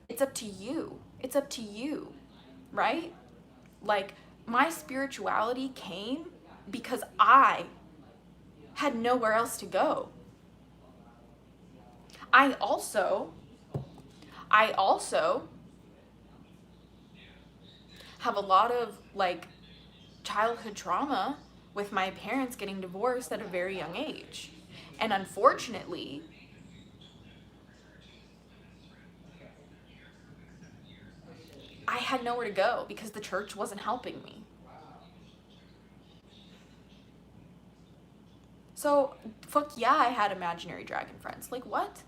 S1: It's up to you. It's up to you, right? Like, my spirituality came because I had nowhere else to go. I also have a lot of like childhood trauma with my parents getting divorced at a very young age. And unfortunately, I had nowhere to go because the church wasn't helping me. So, fuck yeah, I had imaginary dragon friends. Like, what?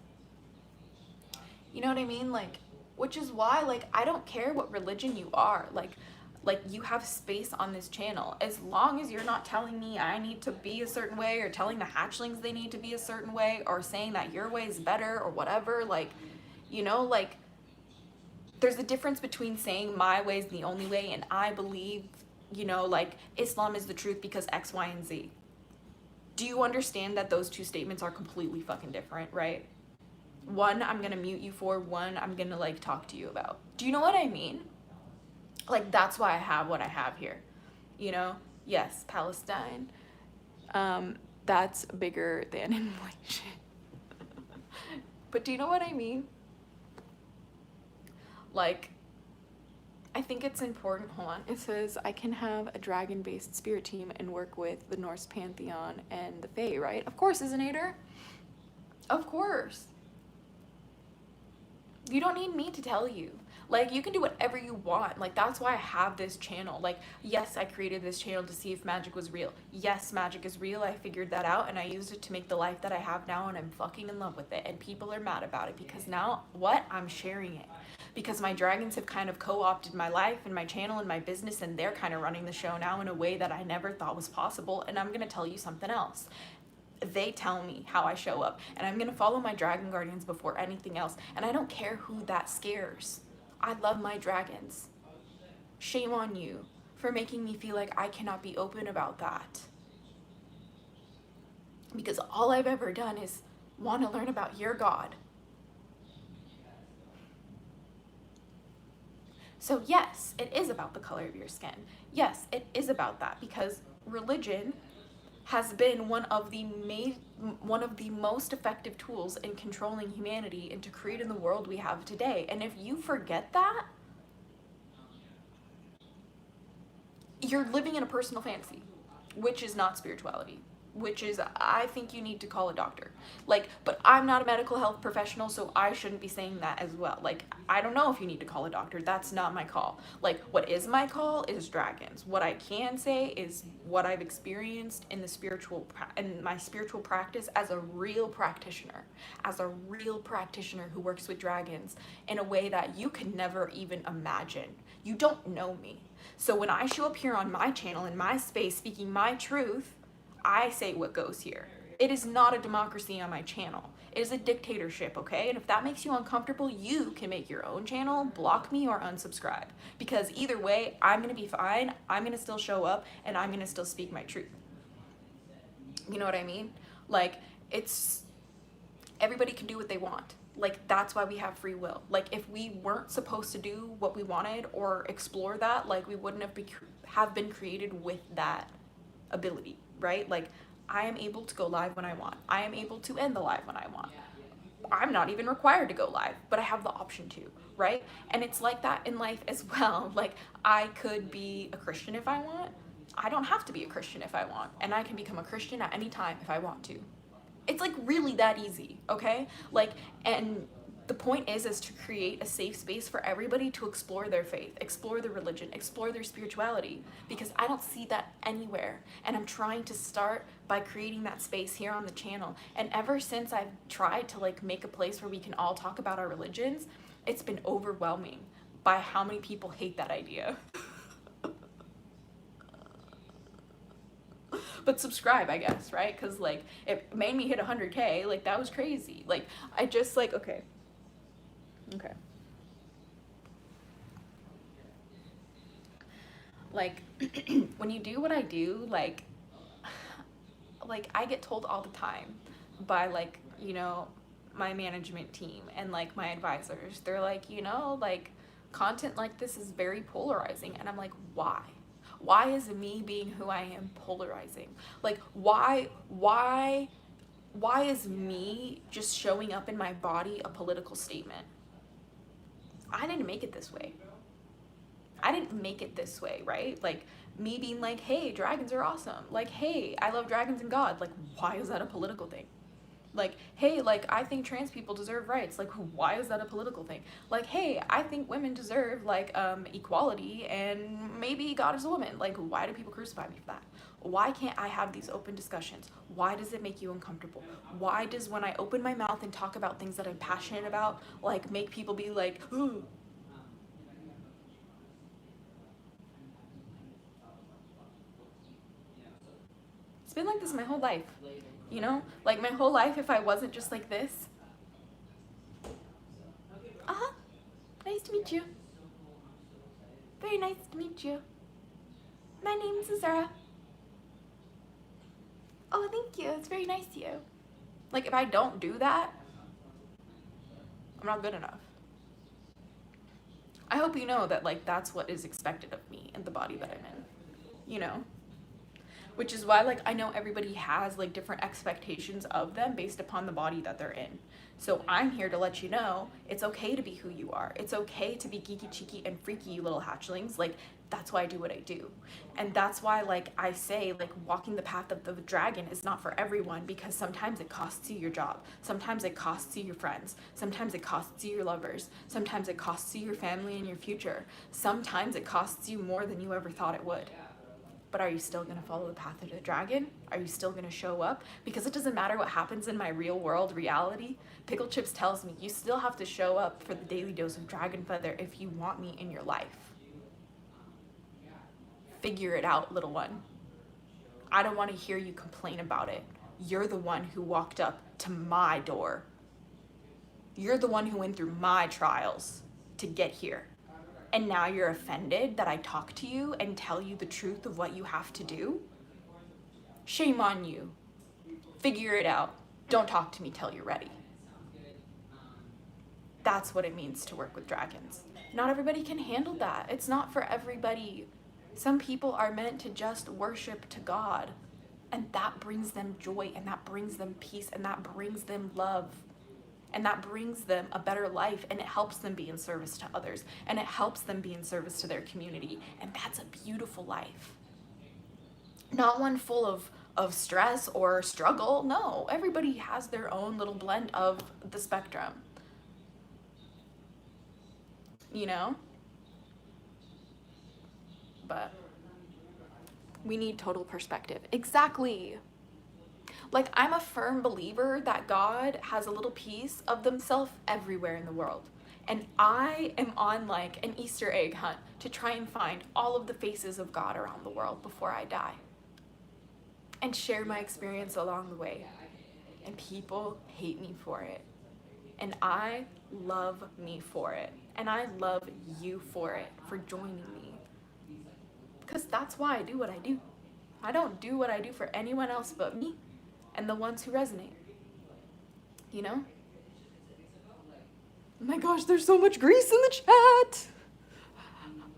S1: You know what I mean? Like, which is why, like, I don't care what religion you are. Like you have space on this channel. As long as you're not telling me I need to be a certain way, or telling the hatchlings they need to be a certain way, or saying that your way is better or whatever, like, you know, like, there's a difference between saying my way is the only way and I believe, you know, like, Islam is the truth because X, Y, and Z. Do you understand that those two statements are completely fucking different, right? One, I'm gonna mute you for, one, I'm gonna, like, talk to you about. Do you know what I mean? Like, that's why I have what I have here. You know? Yes, Palestine. That's bigger than inflation. But do you know what I mean? Like, I think it's important. Hold on. It says, I can have a dragon-based spirit team and work with the Norse pantheon and the Fae, right? Of course, Isinator. Of course. You don't need me to tell you. Like, you can do whatever you want. Like, that's why I have this channel. Like, yes, I created this channel to see if magic was real. Yes, magic is real. I figured that out, and I used it to make the life that I have now, and I'm fucking in love with it. And people are mad about it because now, what? I'm sharing it. Because my dragons have kind of co-opted my life and my channel and my business, and they're kind of running the show now in a way that I never thought was possible. And I'm going to tell you something else. They tell me how I show up, and I'm going to follow my dragon guardians before anything else. And I don't care who that scares. I love my dragons. Shame on you for making me feel like I cannot be open about that. Because all I've ever done is want to learn about your God. So yes, it is about the color of your skin. Yes, it is about that, because religion has been one of the most effective tools in controlling humanity and to create in the world we have today. And if you forget that, you're living in a personal fantasy, which is not spirituality. Which is, I think you need to call a doctor. Like, but I'm not a medical health professional, so I shouldn't be saying that as well. Like, I don't know if you need to call a doctor. That's not my call. Like, what is my call is dragons. What I can say is what I've experienced in my spiritual practice as a real practitioner who works with dragons in a way that you can never even imagine. You don't know me. So when I show up here on my channel, in my space, speaking my truth, I say what goes here. It is not a democracy on my channel. It is a dictatorship, okay? And if that makes you uncomfortable, you can make your own channel, block me, or unsubscribe. Because either way, I'm gonna be fine, I'm gonna still show up, and I'm gonna still speak my truth. You know what I mean? Like, everybody can do what they want. Like, that's why we have free will. Like, if we weren't supposed to do what we wanted or explore that, like, we wouldn't have been created with that ability. Right? Like, I am able to go live when I want. I am able to end the live when I want. I'm not even required to go live, but I have the option to, right? And it's like that in life as well. Like, I could be a Christian if I want. I don't have to be a Christian if I want. And I can become a Christian at any time if I want to. It's like really that easy, okay? Like, and the point is to create a safe space for everybody to explore their faith, explore their religion, explore their spirituality, because I don't see that anywhere. And I'm trying to start by creating that space here on the channel. And ever since I've tried to like make a place where we can all talk about our religions, it's been overwhelming by how many people hate that idea. But subscribe, I guess, right? Because like it made me hit 100K. Like, that was crazy. Like, I just like, okay. Like, when you do what I do, like I get told all the time by, like, you know, my management team and like my advisors, they're like, you know, like, content like this is very polarizing. And I'm like, why? Why is me being who I am polarizing? Like, why is me just showing up in my body a political statement? I didn't make it this way. I didn't make it this way, right? Like, me being like, hey, dragons are awesome. Like, hey, I love dragons and God. Like, why is that a political thing? Like, hey, like, I think trans people deserve rights. Like, why is that a political thing? Like, hey, I think women deserve, like, equality, and maybe God is a woman. Like, why do people crucify me for that? Why can't I have these open discussions? Why does it make you uncomfortable? Why does, when I open my mouth and talk about things that I'm passionate about, like, make people be like, ooh? It's been like this my whole life, you know? Like, my whole life, if I wasn't just like this. Uh-huh. Nice to meet you. Very nice to meet you. My name's Azara. Oh, thank you. It's very nice of you. Like, if I don't do that, I'm not good enough. I hope you know that, like, that's what is expected of me in the body that I'm in, you know? Which is why, like, I know everybody has, like, different expectations of them based upon the body that they're in. So I'm here to let you know it's okay to be who you are. It's okay to be geeky, cheeky, and freaky, you little hatchlings. Like, that's why I do what I do. And that's why, like, I say, like, walking the path of the dragon is not for everyone, because sometimes it costs you your job. Sometimes it costs you your friends. Sometimes it costs you your lovers. Sometimes it costs you your family and your future. Sometimes it costs you more than you ever thought it would. But are you still going to follow the path of the dragon? Are you still going to show up? Because it doesn't matter what happens in my real world reality. Pickle Chips tells me you still have to show up for the daily dose of dragon feather if you want me in your life. Figure it out, little one. I don't want to hear you complain about it. You're the one who walked up to my door. You're the one who went through my trials to get here. And now you're offended that I talk to you and tell you the truth of what you have to do? Shame on you. Figure it out. Don't talk to me till you're ready. That's what it means to work with dragons. Not everybody can handle that. It's not for everybody. Some people are meant to just worship to God, and that brings them joy, and that brings them peace, and that brings them love. And that brings them a better life, and it helps them be in service to others, and it helps them be in service to their community. And that's a beautiful life. Not one full of stress or struggle. No, everybody has their own little blend of the spectrum. You know? But we need total perspective. Exactly. Like, I'm a firm believer that God has a little piece of themselves everywhere in the world. And I am on, like, an Easter egg hunt to try and find all of the faces of God around the world before I die. And share my experience along the way. And people hate me for it. And I love me for it. And I love you for it, for joining me. Because that's why I do what I do. I don't do what I do for anyone else but me. And the ones who resonate, you know? Oh my gosh, there's so much grease in the chat.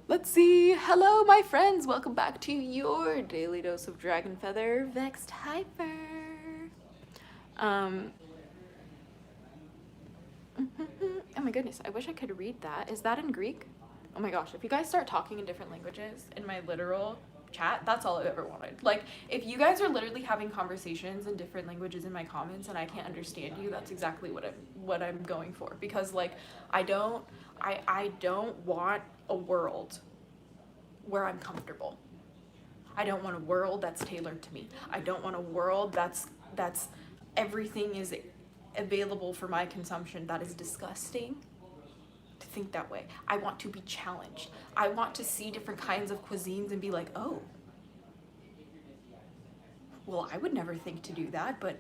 S1: Let's see. Hello, my friends. Welcome back to your daily dose of dragon feather, Vexed Hyper. Oh my goodness, I wish I could read that. Is that in Greek? Oh my gosh, if you guys start talking in different languages in my literal chat, that's all I've ever wanted. Like, if you guys are literally having conversations in different languages in my comments and I can't understand you, that's exactly what I'm going for. Because, like, I don't want a world where I'm comfortable. I don't want a world that's tailored to me. I don't want a world that's everything is available for my consumption. That is disgusting to think that way. I want to be challenged. I want to see different kinds of cuisines and be like, oh, well, I would never think to do that, but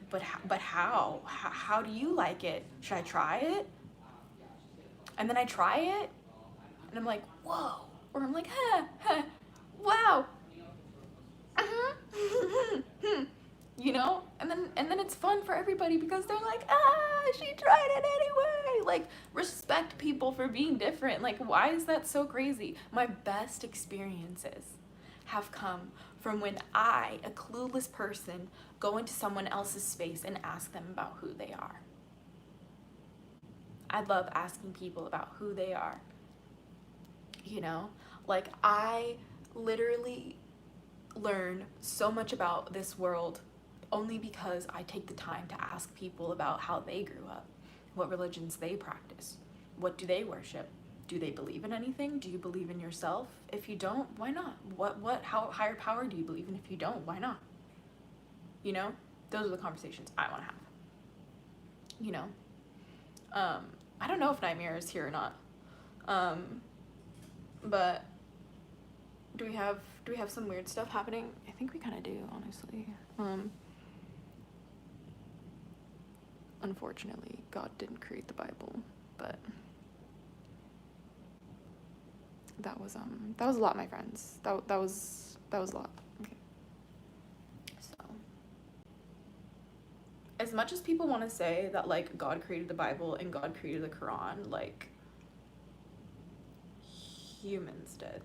S1: how? How do you like it? Should I try it? And then I try it, and I'm like, whoa. Or I'm like, wow. You know? And then it's fun for everybody because they're like, she tried it anyway. Like, respect people for being different. Like, why is that so crazy? My best experiences have come from when I, a clueless person, go into someone else's space and ask them about who they are. I love asking people about who they are. You know, like I literally learn so much about this world only because I take the time to ask people about how they grew up, what religions they practice, what do they worship, do they believe in anything, do you believe in yourself? If you don't, why not? How higher power do you believe in? If you don't, why not? You know, those are the conversations I want to have. You know, I don't know if Nightmare is here or not, but do we have some weird stuff happening? I think we kind of do, honestly. Unfortunately, God didn't create the Bible, but that was a lot, my friends. That was a lot. Okay. So, as much as people want to say that like God created the Bible and God created the Quran, like humans did.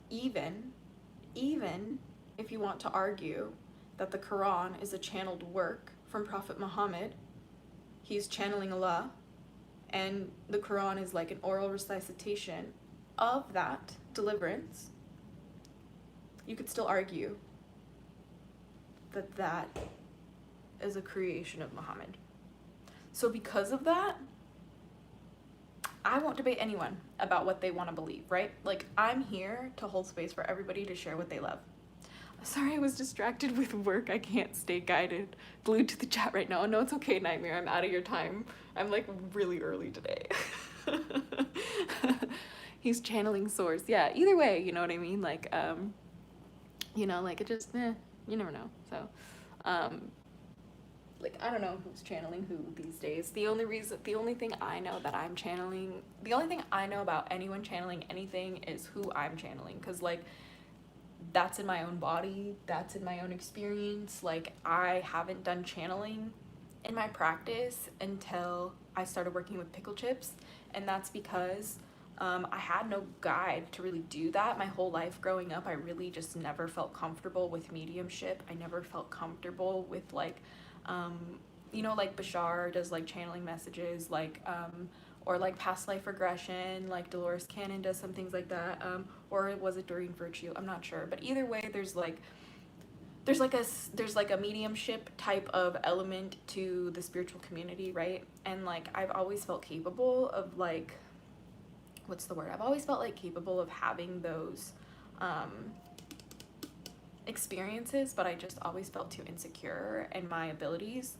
S1: Even if you want to argue that the Quran is a channeled work from Prophet Muhammad, he's channeling Allah, and the Quran is like an oral recitation of that deliverance, you could still argue that that is a creation of Muhammad. So because of that, I won't debate anyone about what they want to believe, right? Like, I'm here to hold space for everybody to share what they love. Sorry, I was distracted with work. I can't stay guided, glued to the chat right now. No, it's okay, Nightmare. I'm out of your time. I'm like really early today. He's channeling source. Yeah, either way, you know what I mean? Like, you know, like it just, you never know. So, like, I don't know who's channeling who these days. The only thing I know that I'm channeling, the only thing I know about anyone channeling anything is who I'm channeling. Cause like, that's in my own body, that's in my own experience. Like, I haven't done channeling in my practice until I started working with pickle chips. And that's because I had no guide to really do that. My whole life growing up, I really just never felt comfortable with mediumship. I never felt comfortable with like, you know, like Bashar does like channeling messages, like, or like past life regression, like Dolores Cannon does some things like that, or was it Doreen Virtue? I'm not sure, but either way, there's like a mediumship type of element to the spiritual community, right? And like I've always felt capable of like, what's the word? I've always felt like capable of having those experiences, but I just always felt too insecure in my abilities.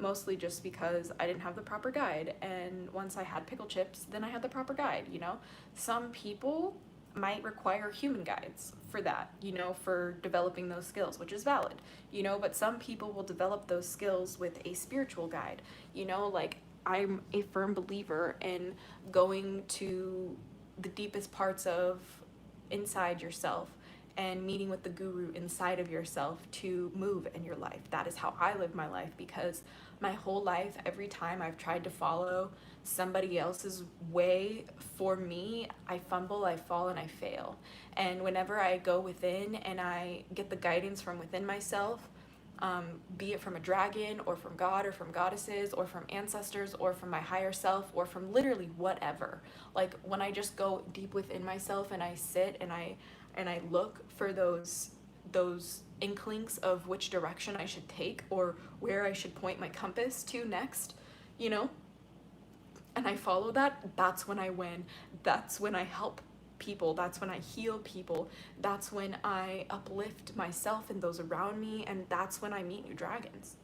S1: Mostly just because I didn't have the proper guide, and once I had pickle chips, then I had the proper guide, you know? Some people might require human guides for that, you know, for developing those skills, which is valid, you know, but some people will develop those skills with a spiritual guide, you know, like I'm a firm believer in going to the deepest parts of inside yourself and meeting with the guru inside of yourself to move in your life. That is how I live my life, because my whole life, every time I've tried to follow somebody else's way for me, I fumble, I fall, and I fail. And whenever I go within and I get the guidance from within myself, be it from a dragon or from God or from goddesses or from ancestors or from my higher self or from literally whatever, like when I just go deep within myself and I sit and I look for those inklings of which direction I should take or where I should point my compass to next, you know, and I follow that, that's when I win. That's when I help people. That's when I heal people. That's when I uplift myself and those around me, and that's when I meet new dragons.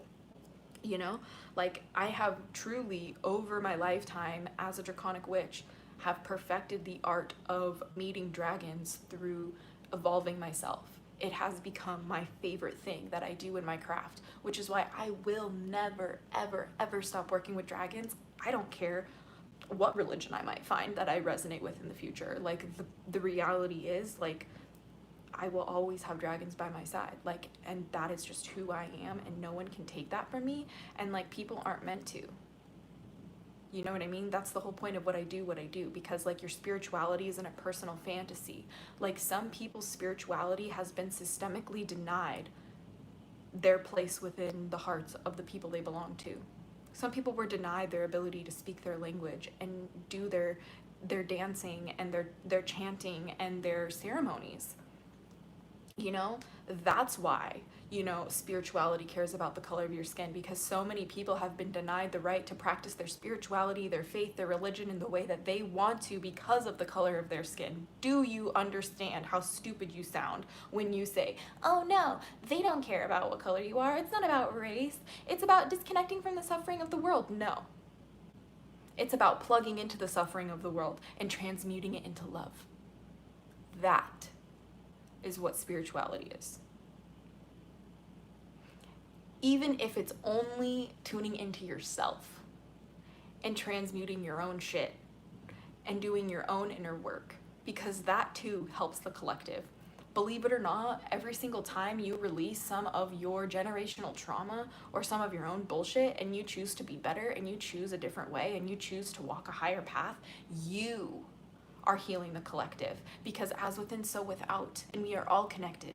S1: You know, like I have truly over my lifetime as a draconic witch have perfected the art of meeting dragons through evolving myself. It has become my favorite thing that I do in my craft, which is why I will never, ever, ever stop working with dragons. I don't care what religion I might find that I resonate with in the future. Like the reality is, like, I will always have dragons by my side, like, and that is just who I am, and no one can take that from me, and like people aren't meant to. You know what I mean? That's the whole point of what I do, because like your spirituality isn't a personal fantasy. Like some people's spirituality has been systemically denied their place within the hearts of the people they belong to. Some people were denied their ability to speak their language and do their dancing and their chanting and their ceremonies. You know, that's why, you know, spirituality cares about the color of your skin, because so many people have been denied the right to practice their spirituality, their faith, their religion in the way that they want to because of the color of their skin. Do you understand how stupid you sound when you say, oh no, they don't care about what color you are, it's not about race, it's about disconnecting from the suffering of the world? No. It's about plugging into the suffering of the world and transmuting it into love. That is what spirituality is. Even if it's only tuning into yourself and transmuting your own shit and doing your own inner work, because that too helps the collective. Believe it or not, every single time you release some of your generational trauma or some of your own bullshit and you choose to be better and you choose a different way and you choose to walk a higher path, you are healing the collective, because as within, so without, and we are all connected.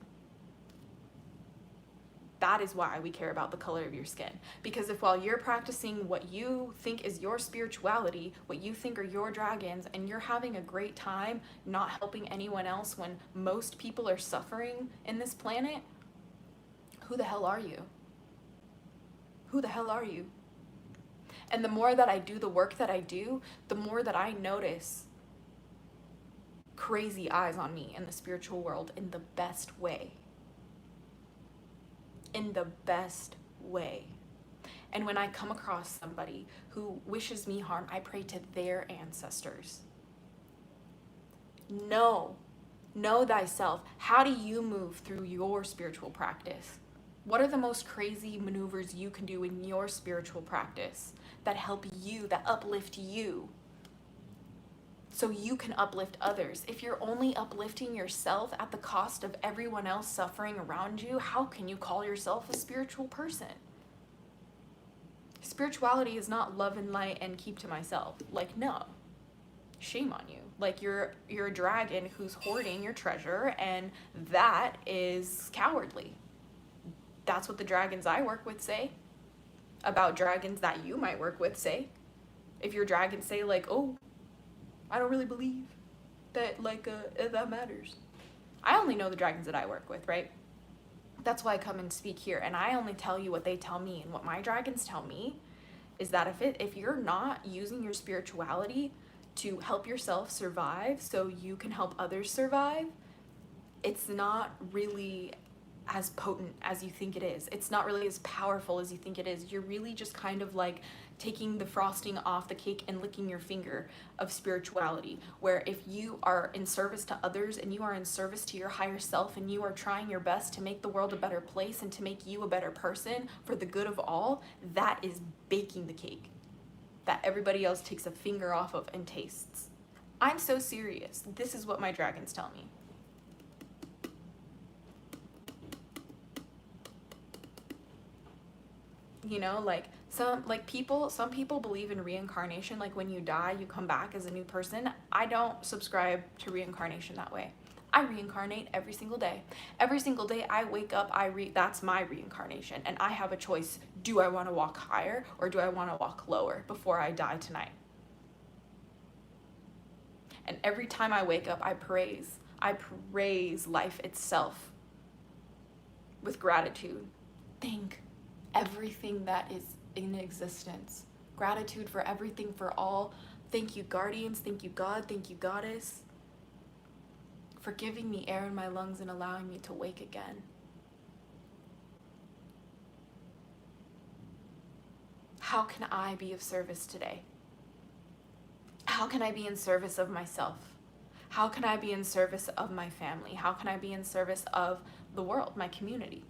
S1: That is why we care about the color of your skin. Because if while you're practicing what you think is your spirituality, what you think are your dragons, and you're having a great time not helping anyone else when most people are suffering in this planet, who the hell are you? Who the hell are you? And the more that I do the work that I do, the more that I notice crazy eyes on me in the spiritual world in the best way. In the best way. And when I come across somebody who wishes me harm, I pray to their ancestors. Know thyself. How do you move through your spiritual practice? What are the most crazy maneuvers you can do in your spiritual practice that help you, that uplift you, so you can uplift others? If you're only uplifting yourself at the cost of everyone else suffering around you, how can you call yourself a spiritual person? Spirituality is not love and light and keep to myself. Like, no. Shame on you. Like, you're a dragon who's hoarding your treasure, and that is cowardly. That's what the dragons I work with say. About dragons that you might work with say. If your dragons say like, oh, I don't really believe that that matters. I only know the dragons that I work with, right? That's why I come and speak here, and I only tell you what they tell me. And what my dragons tell me is that if you're not using your spirituality to help yourself survive so you can help others survive, it's not really as potent as you think it is. It's not really as powerful as you think it is. You're really just kind of like taking the frosting off the cake and licking your finger of spirituality, where if you are in service to others and you are in service to your higher self and you are trying your best to make the world a better place and to make you a better person for the good of all, that is baking the cake that everybody else takes a finger off of and tastes. I'm so serious. This is what my dragons tell me. You know, like some people believe in reincarnation, like when you die you come back as a new person. I don't subscribe to reincarnation that way. I reincarnate every single day. Every single day I wake up, that's my reincarnation, and I have a choice. Do I want to walk higher or do I want to walk lower before I die tonight? And every time I wake up, I praise life itself with gratitude. Thank everything that is in existence. Gratitude for everything, for all. Thank you, guardians. Thank you, God. Thank you, Goddess, for giving me air in my lungs and allowing me to wake again. How can I be of service today? How can I be in service of myself? How can I be in service of my family? How can I be in service of the world, my community?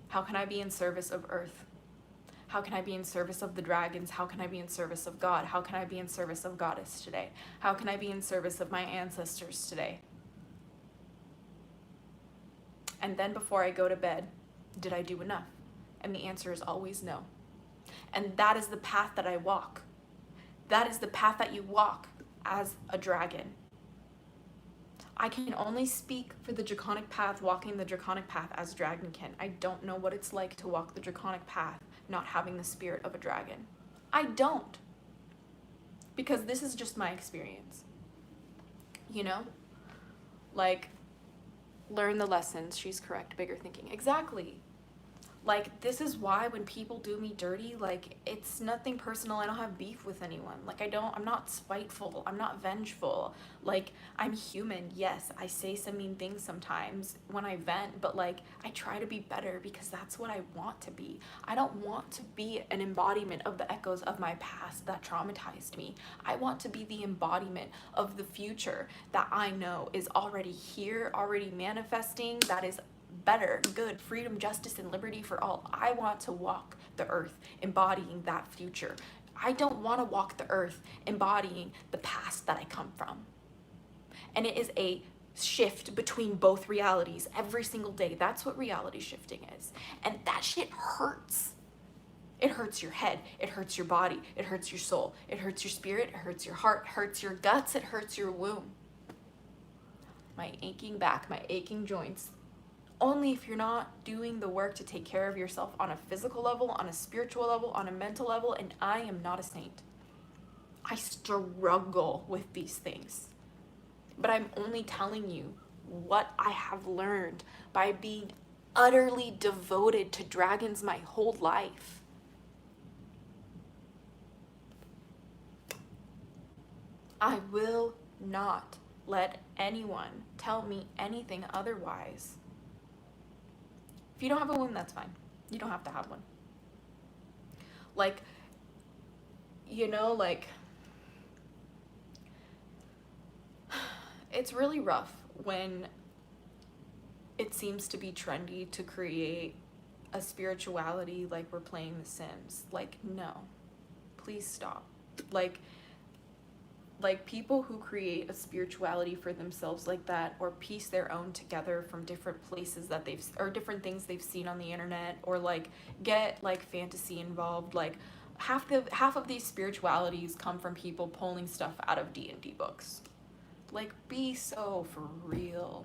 S1: How can I be in service of Earth? How can I be in service of the dragons? How can I be in service of God? How can I be in service of Goddess today? How can I be in service of my ancestors today? And then before I go to bed, did I do enough? And the answer is always no. And that is the path that I walk. That is the path that you walk as a dragon. I can only speak for the draconic path, walking the draconic path as a dragon can. I don't know what it's like to walk the draconic path not having the spirit of a dragon. I don't. Because this is just my experience. You know? Like, learn the lessons. She's correct. Bigger thinking. Exactly. Like, this is why when people do me dirty, like, it's nothing personal. I don't have beef with anyone. Like, I'm not spiteful. I'm not vengeful. Like, I'm human. Yes, I say some mean things sometimes when I vent, but like, I try to be better because that's what I want to be. I don't want to be an embodiment of the echoes of my past that traumatized me. I want to be the embodiment of the future that I know is already here, already manifesting, that is better, good, freedom, justice, and liberty for all. I want to walk the earth embodying that future. I don't want to walk the earth embodying the past that I come from. And it is a shift between both realities every single day. That's what reality shifting is. And that shit hurts. It hurts your head, it hurts your body, it hurts your soul, it hurts your spirit, it hurts your heart, it hurts your guts, it hurts your womb. My aching back, my aching joints. Only if you're not doing the work to take care of yourself on a physical level, on a spiritual level, on a mental level, and I am not a saint. I struggle with these things. But I'm only telling you what I have learned by being utterly devoted to dragons my whole life. I will not let anyone tell me anything otherwise. If you don't have a womb, that's fine. You don't have to have one. Like, you know, like, it's really rough when it seems to be trendy to create a spirituality like we're playing The Sims. Like, no. Please stop. Like people who create a spirituality for themselves like that, or piece their own together from different places that or different things they've seen on the internet, or like get like fantasy involved, like half of these spiritualities come from people pulling stuff out of D&D books. Like, be so for real.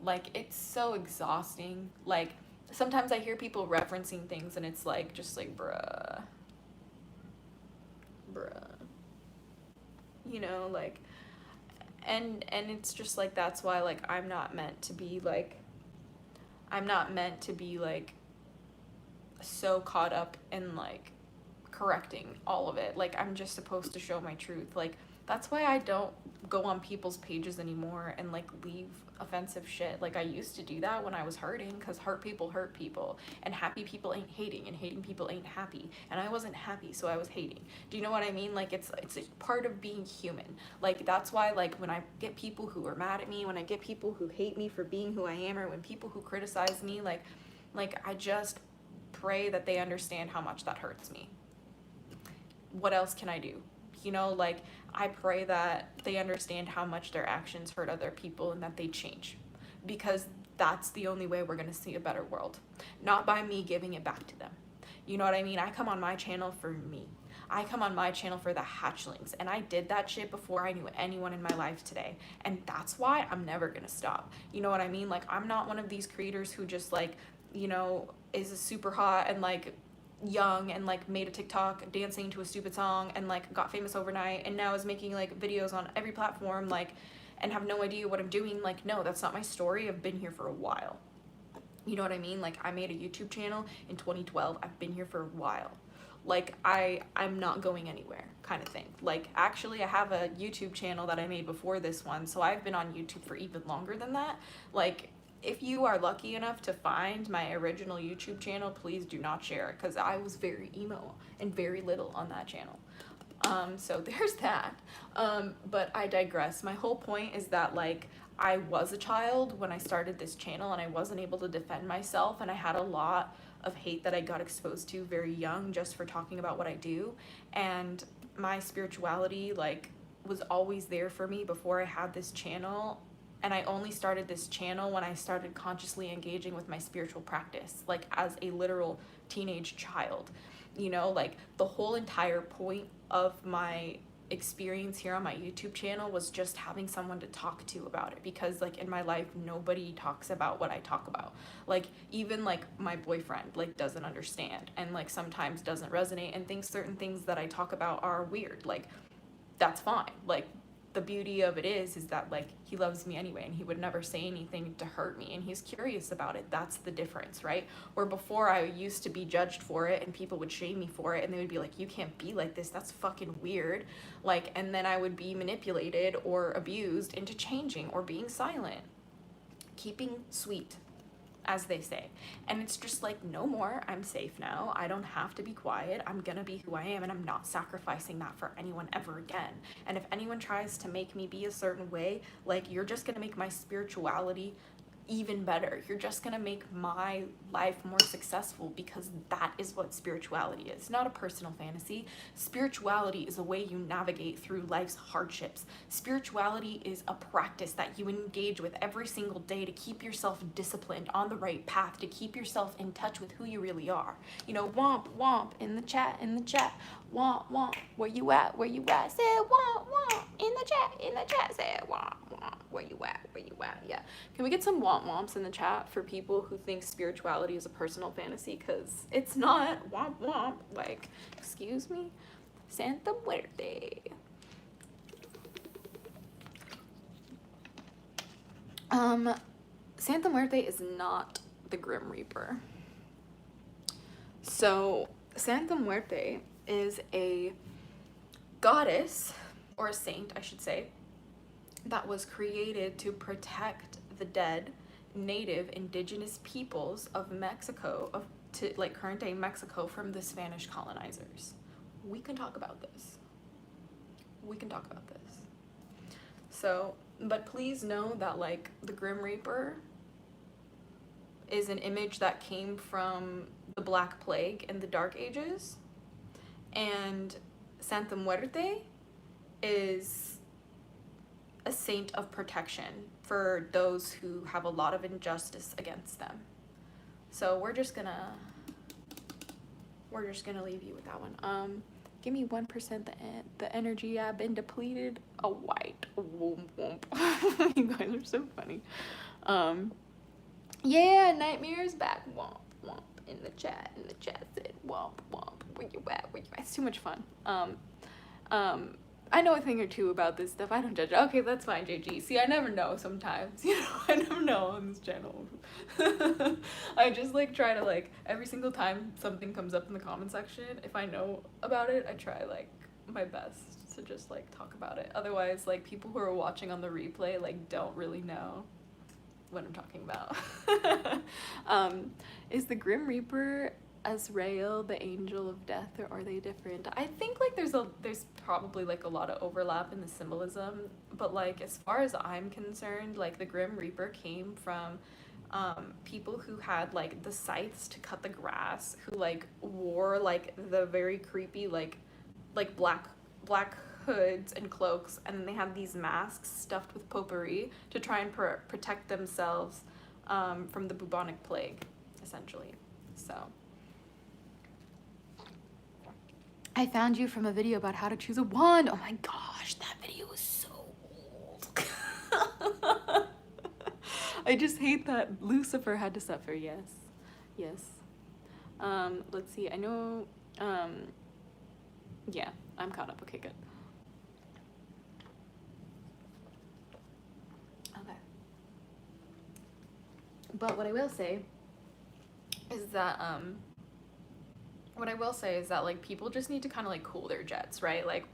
S1: Like, it's so exhausting. Like, sometimes I hear people referencing things and it's like, just like, bruh. You know, like, and it's just like, that's why, like, I'm not meant to be so caught up in like correcting all of it. Like, I'm just supposed to show my truth. Like, that's why I don't go on people's pages anymore and like leave offensive shit. Like, I used to do that when I was hurting, because hurt people, and happy people ain't hating, and hating people ain't happy, and I wasn't happy, so I was hating. Do you know what I mean? Like, it's a part of being human. Like, that's why, like, when I get people who are mad at me, when I get people who hate me for being who I am, or when people who criticize me, like I just pray that they understand how much that hurts me. What else can I do? You know, like, I pray that they understand how much their actions hurt other people and that they change, because that's the only way we're going to see a better world, not by me giving it back to them. You know what I mean? I come on my channel for me. I come on my channel for the hatchlings, and I did that shit before I knew anyone in my life today, and that's why I'm never going to stop. You know what I mean? Like, I'm not one of these creators who just, like, you know, is super hot and like young and like made a TikTok dancing to a stupid song and like got famous overnight and now is making like videos on every platform, like, and have no idea what I'm doing. Like, no, that's not my story. I've been here for a while. You know what I mean? Like, I made a YouTube channel in 2012. I've been here for a while. Like, I'm not going anywhere, kind of thing. Like, actually, I have a YouTube channel that I made before this one, so I've been on YouTube for even longer than that. Like, if you are lucky enough to find my original YouTube channel, please do not share it, because I was very emo and very little on that channel. So there's that. But I digress. My whole point is that, like, I was a child when I started this channel and I wasn't able to defend myself, and I had a lot of hate that I got exposed to very young just for talking about what I do. And my spirituality, like, was always there for me before I had this channel. And I only started this channel when I started consciously engaging with my spiritual practice, like as a literal teenage child. You know, like, the whole entire point of my experience here on my YouTube channel was just having someone to talk to about it, because like in my life nobody talks about what I talk about. Like even like my boyfriend like doesn't understand, and like sometimes doesn't resonate and thinks certain things that I talk about are weird. Like that's fine. Like the beauty of it is that like he loves me anyway, and he would never say anything to hurt me, and he's curious about it. That's the difference, right? Where before I used to be judged for it and people would shame me for it, and they would be like, you can't be like this, that's fucking weird. Like, and then I would be manipulated or abused into changing or being silent, keeping sweet, as they say. And it's just like, no more. I'm safe now. I don't have to be quiet. I'm gonna be who I am, and I'm not sacrificing that for anyone ever again. And if anyone tries to make me be a certain way, like, you're just gonna make my spirituality even better. You're just gonna make my life more successful, because that is what spirituality is. Not a personal fantasy. Spirituality is a way you navigate through life's hardships. Spirituality is a practice that you engage with every single day to keep yourself disciplined on the right path, to keep yourself in touch with who you really are. You know, womp womp in the chat, womp womp, where you at, say womp womp in the chat, say womp womp, where you at, yeah. Can we get some womp womps in the chat for people who think spirituality is a personal fantasy? Because it's not. Womp womp. Like, excuse me? Santa Muerte. Santa Muerte is not the Grim Reaper. So Santa Muerte is a goddess, or a saint, I should say, that was created to protect the dead native indigenous peoples of Mexico, to like current day Mexico, from the Spanish colonizers. We can talk about this. So, but please know that like the Grim Reaper is an image that came from the Black Plague in the Dark Ages, and Santa Muerte is a saint of protection for those who have a lot of injustice against them. So we're just gonna leave you with that one. Give me 1%. The energy. I've been depleted. A white womp womp. You guys are so funny. Yeah, Nightmare's back. Womp womp in the chat. Said womp womp. Where you at? It's too much fun. I know a thing or two about this stuff. I don't judge. Okay, that's fine, JG. See, I never know sometimes. You know, I never know on this channel. I just like try to like every single time something comes up in the comment section, if I know about it, I try like my best to just like talk about it. Otherwise, like people who are watching on the replay like don't really know what I'm talking about. Is the Grim Reaper Azrael the angel of death, or are they different? I think like there's probably like a lot of overlap in the symbolism, but like as far as I'm concerned, like the Grim Reaper came from people who had like the scythes to cut the grass, who like wore like the very creepy like black hoods and cloaks, and then they had these masks stuffed with potpourri to try and protect themselves from the bubonic plague, essentially. So I found you from a video about how to choose a wand. Oh my gosh, that video is so old. I just hate that Lucifer had to suffer. Yes. Let's see. I know. Yeah, I'm caught up. Okay, good. Okay. But what I will say is that like people just need to kind of like cool their jets, right? Like,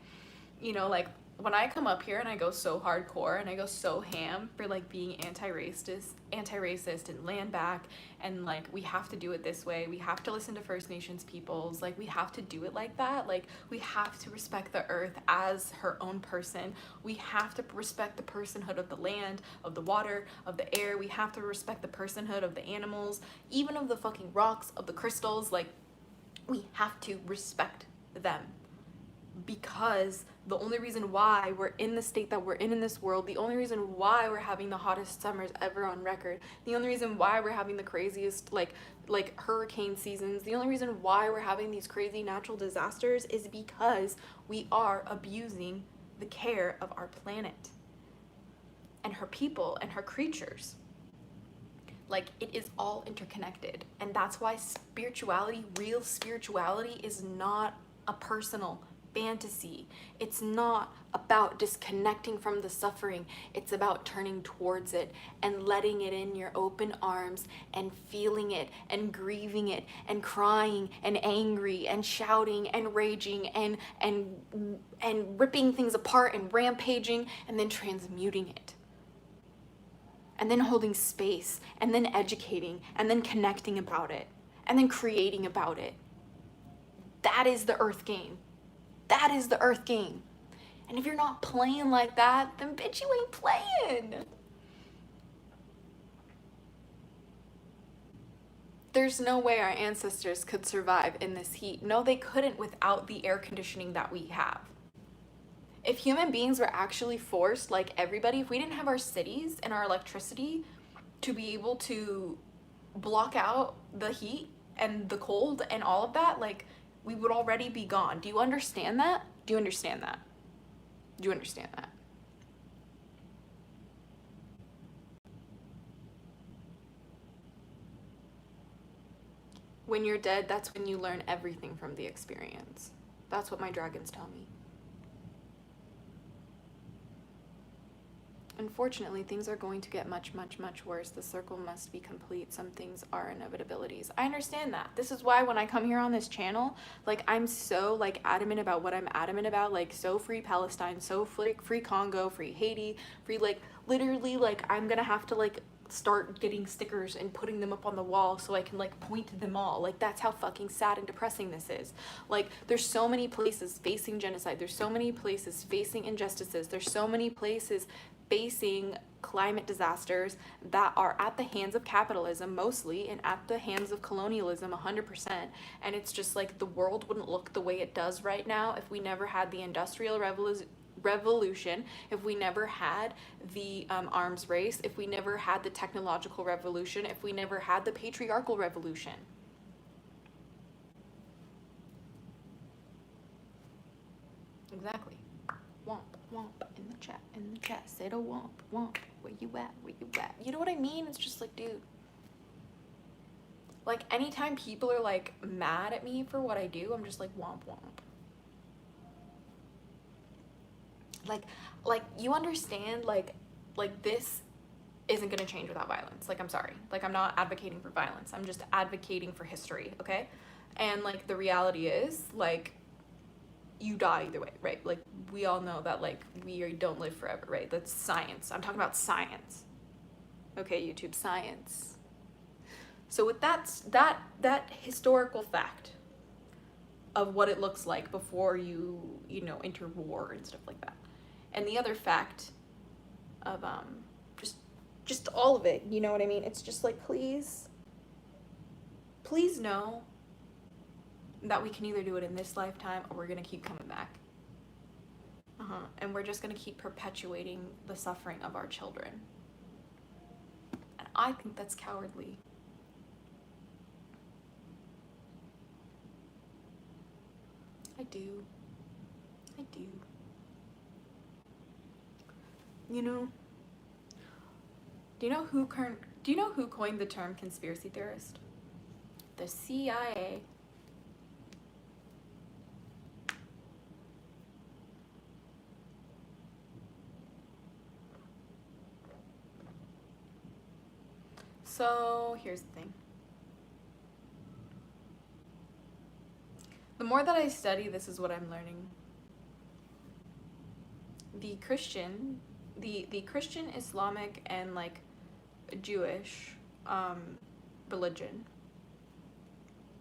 S1: you know, like when I come up here and I go so hardcore and I go so ham for like being anti-racist and land back, and like we have to do it this way, we have to listen to First Nations peoples, like we have to do it like that, like we have to respect the earth as her own person, we have to respect the personhood of the land, of the water, of the air, we have to respect the personhood of the animals, even of the fucking rocks, of the crystals, like we have to respect them. because the only reason why we're in the state that we're in this world, the only reason why we're having the hottest summers ever on record, the only reason why we're having the craziest like hurricane seasons, the only reason why we're having these crazy natural disasters is because we are abusing the care of our planet and her people and her creatures. Like, it is all interconnected. And that's why spirituality, real spirituality, is not a personal fantasy. It's not about disconnecting from the suffering. It's about turning towards it and letting it in your open arms and feeling it and grieving it and crying and angry and shouting and raging and ripping things apart and rampaging and then transmuting it. And then holding space, and then educating, and then connecting about it, and then creating about it. That is the earth game. That is the earth game. And if you're not playing like that, then bitch, you ain't playing. There's no way our ancestors could survive in this heat. No, they couldn't without the air conditioning that we have. If human beings were actually forced, like everybody, if we didn't have our cities and our electricity to be able to block out the heat and the cold and all of that, like, we would already be gone. Do you understand that? Do you understand that? Do you understand that? When you're dead, that's when you learn everything from the experience. That's what my dragons tell me. Unfortunately, things are going to get much, much, much worse. The circle must be complete. Some things are inevitabilities. I understand that. This is why when I come here on this channel, like, I'm so, like, adamant about what I'm adamant about. Like, so free Palestine, so free Congo, free Haiti, free, like, literally, like, I'm gonna have to, like, start getting stickers and putting them up on the wall so I can, like, point to them all. Like, that's how fucking sad and depressing this is. Like, there's so many places facing genocide. There's so many places facing injustices. There's so many places facing climate disasters that are at the hands of capitalism mostly, and at the hands of colonialism 100%. And it's just like, the world wouldn't look the way it does right now if we never had the Industrial Revolution, if we never had the arms race, if we never had the technological revolution, if we never had the patriarchal revolution. Exactly. Womp, womp, in the chat, say the womp, womp, where you at, you know what I mean? It's just like, dude, like, anytime people are, like, mad at me for what I do, I'm just like, womp, womp. Like, you understand, like, this isn't gonna change without violence. Like, I'm sorry, like, I'm not advocating for violence, I'm just advocating for history, okay? And, like, the reality is, like, you die either way, right? Like, we all know that, like, we don't live forever, right? That's science. I'm talking about science. Okay, YouTube, science. So with that historical fact of what it looks like before you know, enter war and stuff like that, and the other fact of just all of it, you know what I mean? It's just like, please know that we can either do it in this lifetime or we're gonna keep coming back. And we're just gonna keep perpetuating the suffering of our children. And I think that's cowardly. I do. You know, do you know who coined the term conspiracy theorist? The CIA. So here's the thing. The more that I study, this is what I'm learning. The Christian, Islamic, and, like, Jewish religion,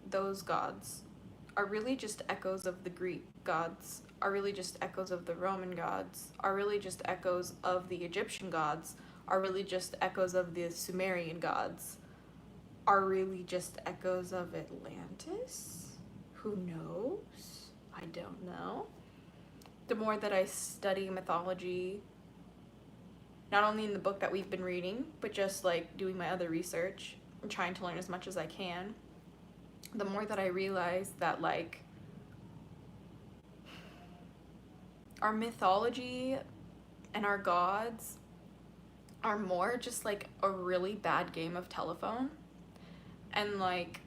S1: those gods are really just echoes of the Greek gods, are really just echoes of the Roman gods, are really just echoes of the Egyptian gods, are really just echoes of the Sumerian gods, are really just echoes of Atlantis? Who knows? I don't know. the more that I study mythology, not only in the book that we've been reading, but just like doing my other research and trying to learn as much as I can, the more that I realize that like our mythology and our gods are more just like a really bad game of telephone. And like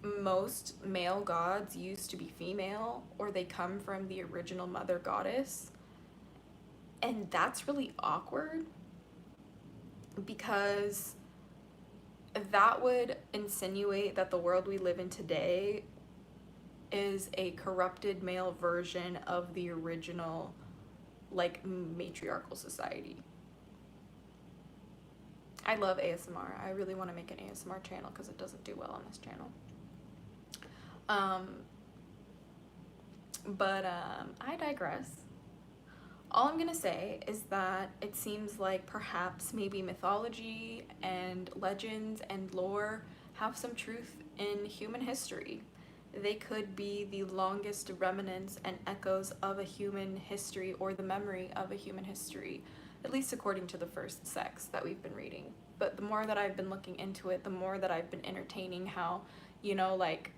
S1: most male gods used to be female, or they come from the original mother goddess. And that's really awkward because that would insinuate that the world we live in today is a corrupted male version of the original like matriarchal society. I love ASMR. I really want to make an ASMR channel because it doesn't do well on this channel. But I digress. All I'm gonna say is that it seems like perhaps maybe mythology and legends and lore have some truth in human history. They could be the longest remnants and echoes of a human history, or the memory of a human history, at least according to the first sex that we've been reading. But the more that I've been looking into it, the more that I've been entertaining how, you know, like,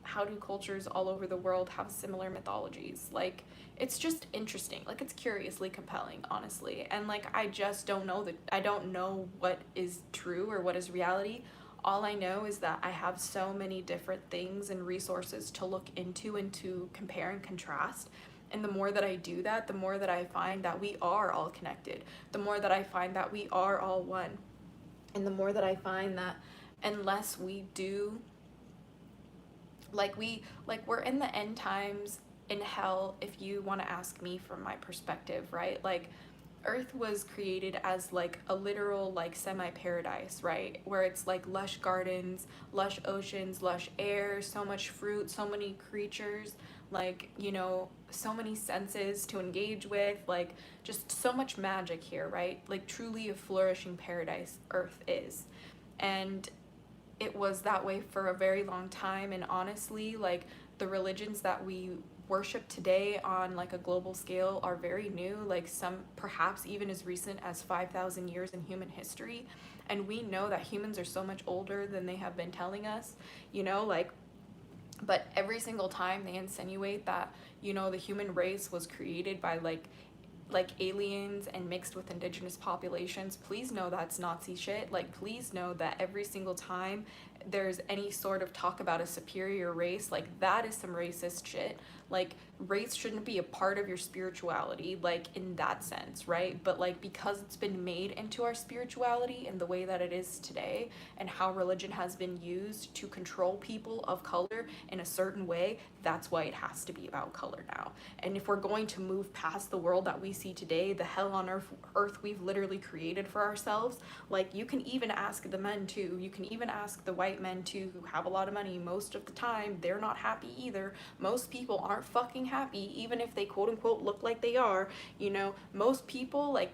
S1: how do cultures all over the world have similar mythologies? Like, it's just interesting. Like, it's curiously compelling, honestly. And like, I just don't know that, I don't know what is true or what is reality. All I know is that I have so many different things and resources to look into and to compare and contrast. And the more that I do that, the more that I find that we are all connected. The more that I find that we are all one. And the more that I find that unless we do, we're in the end times in hell, if you want to ask me from my perspective, right? Like, Earth was created as like a literal like semi-paradise, right? Where it's like lush gardens, lush oceans, lush air, so much fruit, so many creatures, like, you know, so many senses to engage with, like just so much magic here, right? Like truly a flourishing paradise Earth is. And it was that way for a very long time. And honestly, like the religions that we worship today on like a global scale are very new, like some perhaps even as recent as 5,000 years in human history. And we know that humans are so much older than they have been telling us, you know, like, but every single time they insinuate that, you know, the human race was created by like aliens and mixed with indigenous populations, please know that's Nazi shit. Like, please know that every single time there's any sort of talk about a superior race, like that is some racist shit. Like, race shouldn't be a part of your spirituality, like in that sense, right? But like, because it's been made into our spirituality in the way that it is today, and how religion has been used to control people of color in a certain way, that's why it has to be about color now. And if we're going to move past the world that we see today, the hell on earth we've literally created for ourselves, like, you can even ask the men too, you can even ask the white men too, who have a lot of money. Most of the time they're not happy either. Most people aren't fucking happy, even if they quote unquote look like they are. You know, most people, like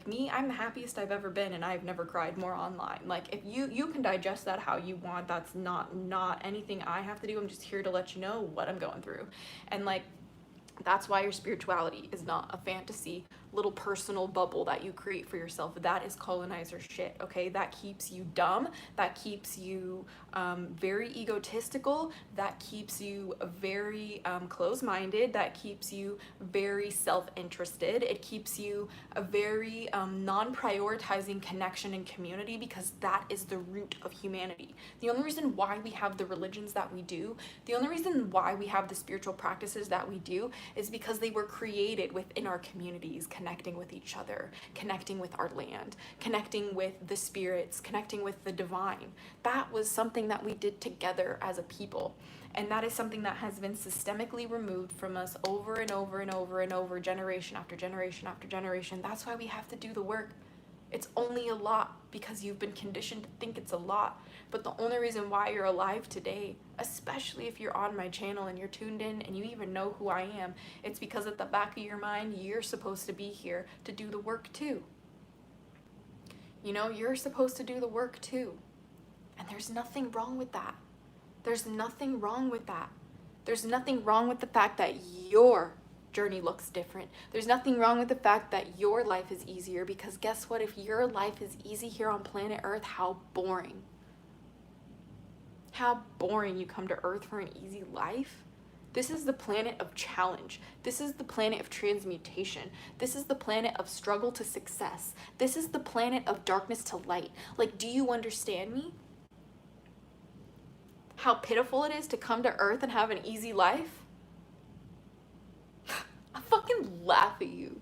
S1: me, I'm the happiest I've ever been, and I've never cried more online. Like, if you can digest that how you want, that's not anything I have to do. I'm just here to let you know what I'm going through. And like, that's why your spirituality is not a fantasy little personal bubble that you create for yourself. That is colonizer shit, okay? That keeps you dumb, that keeps you very egotistical, that keeps you very close-minded, that keeps you very self-interested. It keeps you a very non-prioritizing connection and community, because that is the root of humanity. The only reason why we have the religions that we do, the only reason why we have the spiritual practices that we do, is because they were created within our communities, connecting with each other, connecting with our land, connecting with the spirits, connecting with the divine. That was something that we did together as a people. And that is something that has been systemically removed from us over and over and over and over, generation after generation after generation. That's why we have to do the work. It's only a lot because you've been conditioned to think it's a lot. But the only reason why you're alive today, especially if you're on my channel and you're tuned in and you even know who I am, it's because at the back of your mind, you're supposed to be here to do the work too. You know, you're supposed to do the work too. And there's nothing wrong with that. There's nothing wrong with that. There's nothing wrong with the fact that your journey looks different. There's nothing wrong with the fact that your life is easier, because guess what? If your life is easy here on planet Earth, how boring. How boring you come to Earth for an easy life. This is the planet of challenge. This is the planet of transmutation. This is the planet of struggle to success. This is the planet of darkness to light. Like, do you understand me? How pitiful it is to come to Earth and have an easy life? I fucking laugh at you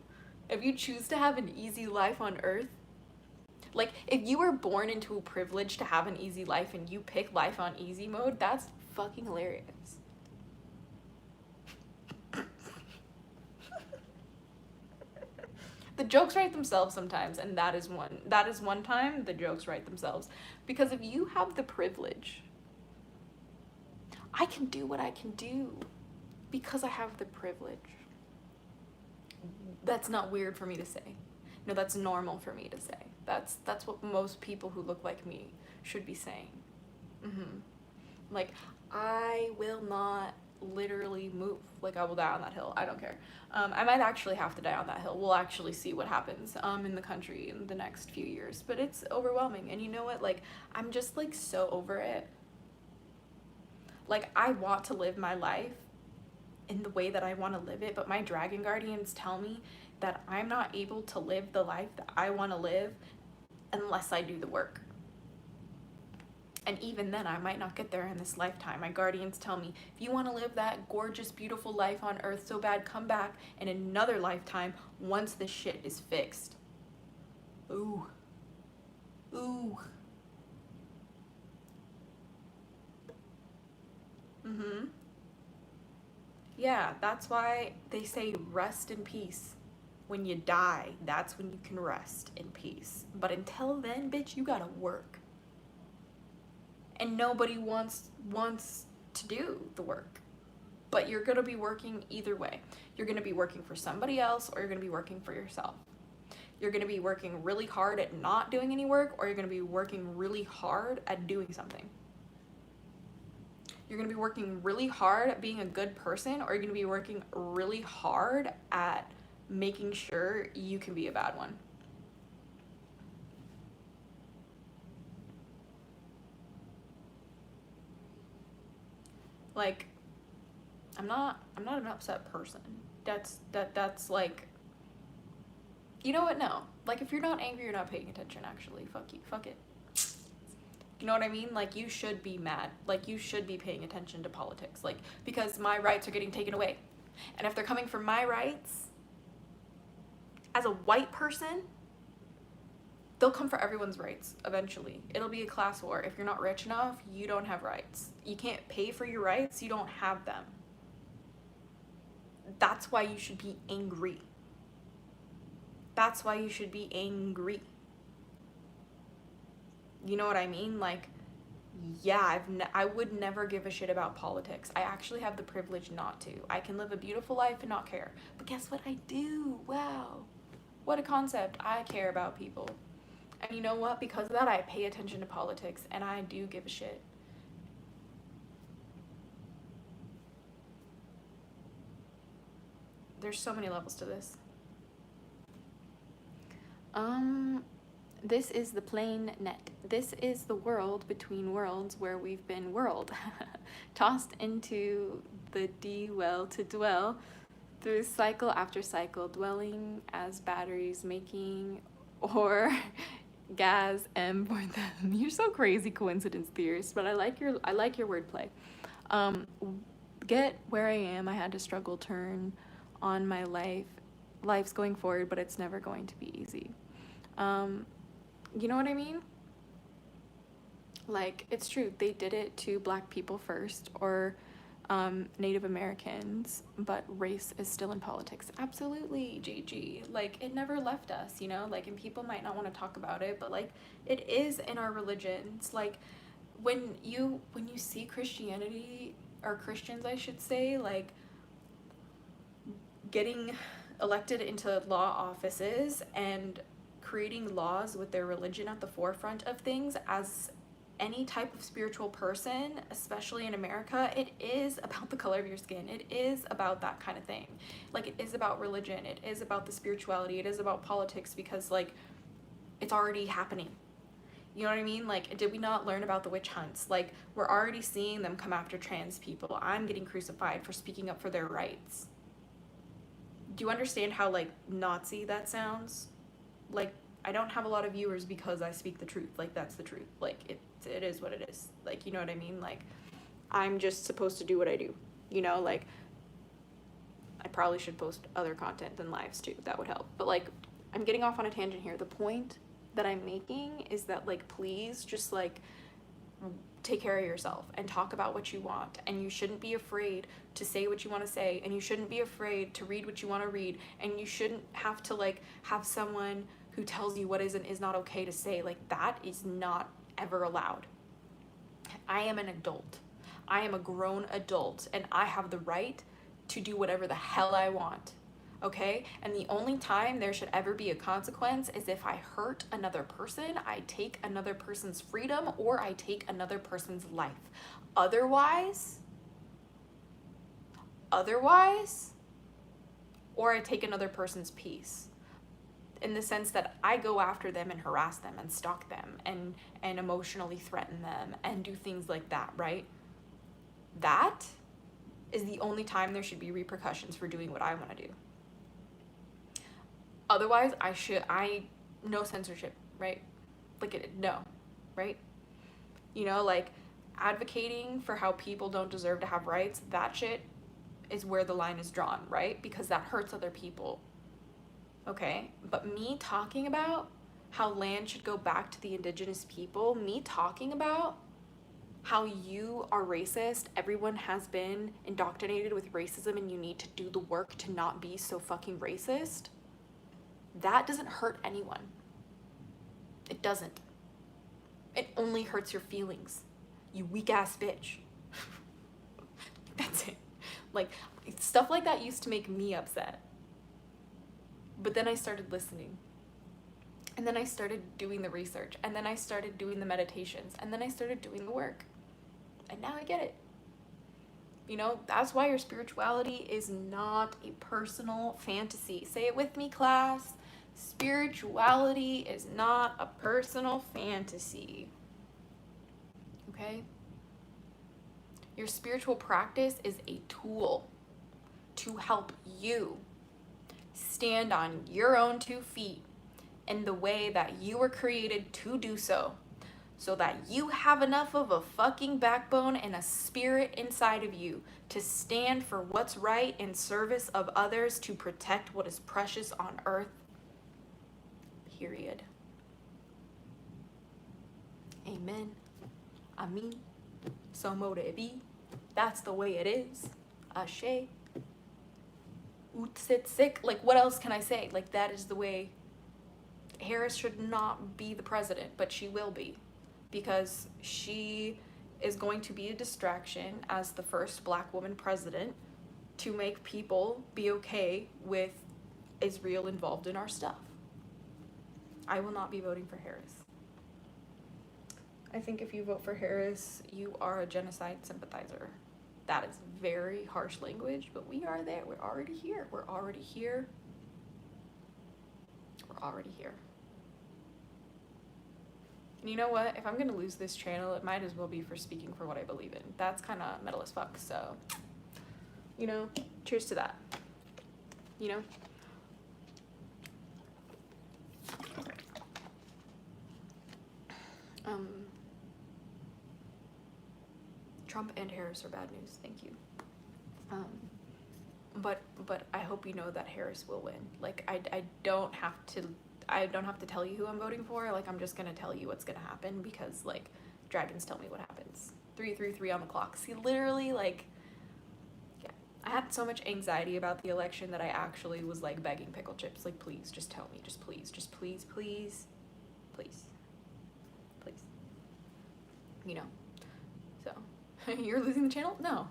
S1: if you choose to have an easy life on Earth. Like, if you were born into a privilege to have an easy life and you pick life on easy mode, that's fucking hilarious. The jokes write themselves sometimes, and that is one time the jokes write themselves. Because if you have the privilege, I can do what I can do because I have the privilege. That's not weird for me to say. No, that's normal for me to say. That's what most people who look like me should be saying. Like, I will not literally move. Like, I will die on that hill. I don't care. I might actually have to die on that hill. We'll actually see what happens in the country in the next few years. But it's overwhelming. And you know what? Like, I'm just, like, so over it. Like, I want to live my life in the way that I want to live it, but my dragon guardians tell me that I'm not able to live the life that I want to live unless I do the work. And even then, I might not get there in this lifetime. My guardians tell me, if you want to live that gorgeous, beautiful life on Earth so bad, come back in another lifetime once this shit is fixed. Ooh. Ooh. Yeah, that's why they say rest in peace. When you die, that's when you can rest in peace. But until then, bitch, you gotta work. And nobody wants to do the work. But you're gonna be working either way. You're gonna be working for somebody else, or you're gonna be working for yourself. You're gonna be working really hard at not doing any work, or you're gonna be working really hard at doing something. You're gonna be working really hard at being a good person, or you're gonna be working really hard at making sure you can be a bad one. Like, I'm not an upset person. That's like, you know what? No. Like, if you're not angry, you're not paying attention, actually. Fuck you. Fuck it. You know what I mean? Like, you should be mad. Like, you should be paying attention to politics. Like, because my rights are getting taken away. And if they're coming for my rights, as a white person, they'll come for everyone's rights eventually. It'll be a class war. If you're not rich enough, you don't have rights. You can't pay for your rights, you don't have them. That's why you should be angry. That's why you should be angry. You know what I mean? Like, yeah, I would never give a shit about politics. I actually have the privilege not to. I can live a beautiful life and not care. But guess what? I do. Wow. What a concept. I care about people. And you know what? Because of that, I pay attention to politics, and I do give a shit. There's so many levels to this. This is the plain net. This is the world between worlds where we've been whirled, tossed into the well to dwell through cycle after cycle, dwelling as batteries, making or gas M for them. You're so crazy, coincidence theorist, but I like your wordplay. Get where I am. I had to struggle turn on my life's going forward, but it's never going to be easy. You know what I mean? Like, it's true, they did it to Black people first, or Native Americans, but race is still in politics. Absolutely, JG. Like, it never left us, you know? Like, and people might not want to talk about it, but like, it is in our religions. Like, when you see Christianity, or Christians, I should say, like, getting elected into law offices and creating laws with their religion at the forefront of things as
S2: any type of spiritual person, especially in America, it is about the color of your skin. It is about that kind of thing. Like, it is about religion. It is about the spirituality. It is about politics, because like it's already happening. You know what I mean? Like, did we not learn about the witch hunts? Like, we're already seeing them come after trans people. I'm getting crucified for speaking up for their rights. Do you understand how like Nazi that sounds? Like, I don't have a lot of viewers because I speak the truth. Like, that's the truth. Like, it is what it is. Like, you know what I mean? Like, I'm just supposed to do what I do. You know, like, I probably should post other content than lives too. That would help. But like, I'm getting off on a tangent here. The point that I'm making is that like, please just like take care of yourself and talk about what you want, and you shouldn't be afraid to say what you want to say, and you shouldn't be afraid to read what you want to read, and you shouldn't have to like have someone who tells you what is and is not okay to say. Like, that is not ever allowed. I am an adult. I am a grown adult, and I have the right to do whatever the hell I want. Okay? And the only time there should ever be a consequence is if I hurt another person, I take another person's freedom, or I take another person's life. Otherwise, or I take another person's peace. In the sense that I go after them and harass them and stalk them and emotionally threaten them and do things like that, right? That is the only time there should be repercussions for doing what I want to do. Otherwise, no censorship, right? Like, no, right? You know, like, advocating for how people don't deserve to have rights, that shit is where the line is drawn, right? Because that hurts other people. Okay? But me talking about how land should go back to the indigenous people, me talking about how you are racist, everyone has been indoctrinated with racism, and you need to do the work to not be so fucking racist, that doesn't hurt anyone. It doesn't. It only hurts your feelings, you weak ass bitch. That's it. Like, stuff like that used to make me upset. But then I started listening. And then I started doing the research. And then I started doing the meditations. And then I started doing the work. And now I get it. You know, that's why your spirituality is not a personal fantasy. Say it with me, class. Spirituality is not a personal fantasy. Okay? Your spiritual practice is a tool to help you stand on your own 2 feet in the way that you were created to do so that you have enough of a fucking backbone and a spirit inside of you to stand for what's right in service of others, to protect what is precious on earth. Period. Amen. Amen. So mote it be. That's the way it is. Ashe. Utsit sick. Like, what else can I say? Like, that is the way. Harris should not be the president, but she will be, because she is going to be a distraction as the first Black woman president to make people be okay with Israel involved in our stuff. I will not be voting for Harris. I think if you vote for Harris, you are a genocide sympathizer. That is very harsh language, but we are there. We're already here. We're already here. We're already here. And you know what? If I'm gonna lose this channel, it might as well be for speaking for what I believe in. That's kind of metal as fuck, so, you know, cheers to that. You know? Trump and Harris are bad news, thank you. But I hope you know that Harris will win. Like, I don't have to tell you who I'm voting for. Like, I'm just gonna tell you what's gonna happen, because like, dragons tell me what happens. 333 on the clock. See, literally, like, yeah. I had so much anxiety about the election that I actually was like begging Pickle Chips, like, please, just tell me, just please, please, please. You know, so you're losing the channel? No.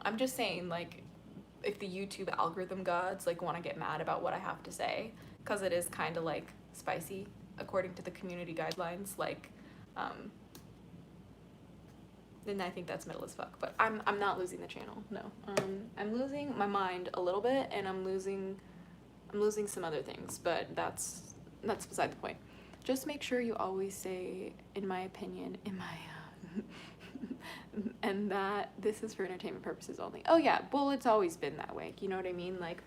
S2: I'm just saying, like, if the YouTube algorithm gods like want to get mad about what I have to say, because it is kind of like spicy according to the community guidelines, like, then I think that's middle as fuck. But
S1: I'm not losing the channel. No. I'm losing my mind a little bit, and I'm losing some other things, but that's beside the point. Just make sure you always say, in my opinion, and that this is for entertainment purposes only. Oh yeah, well, it's always been that way. You know what I mean? Like,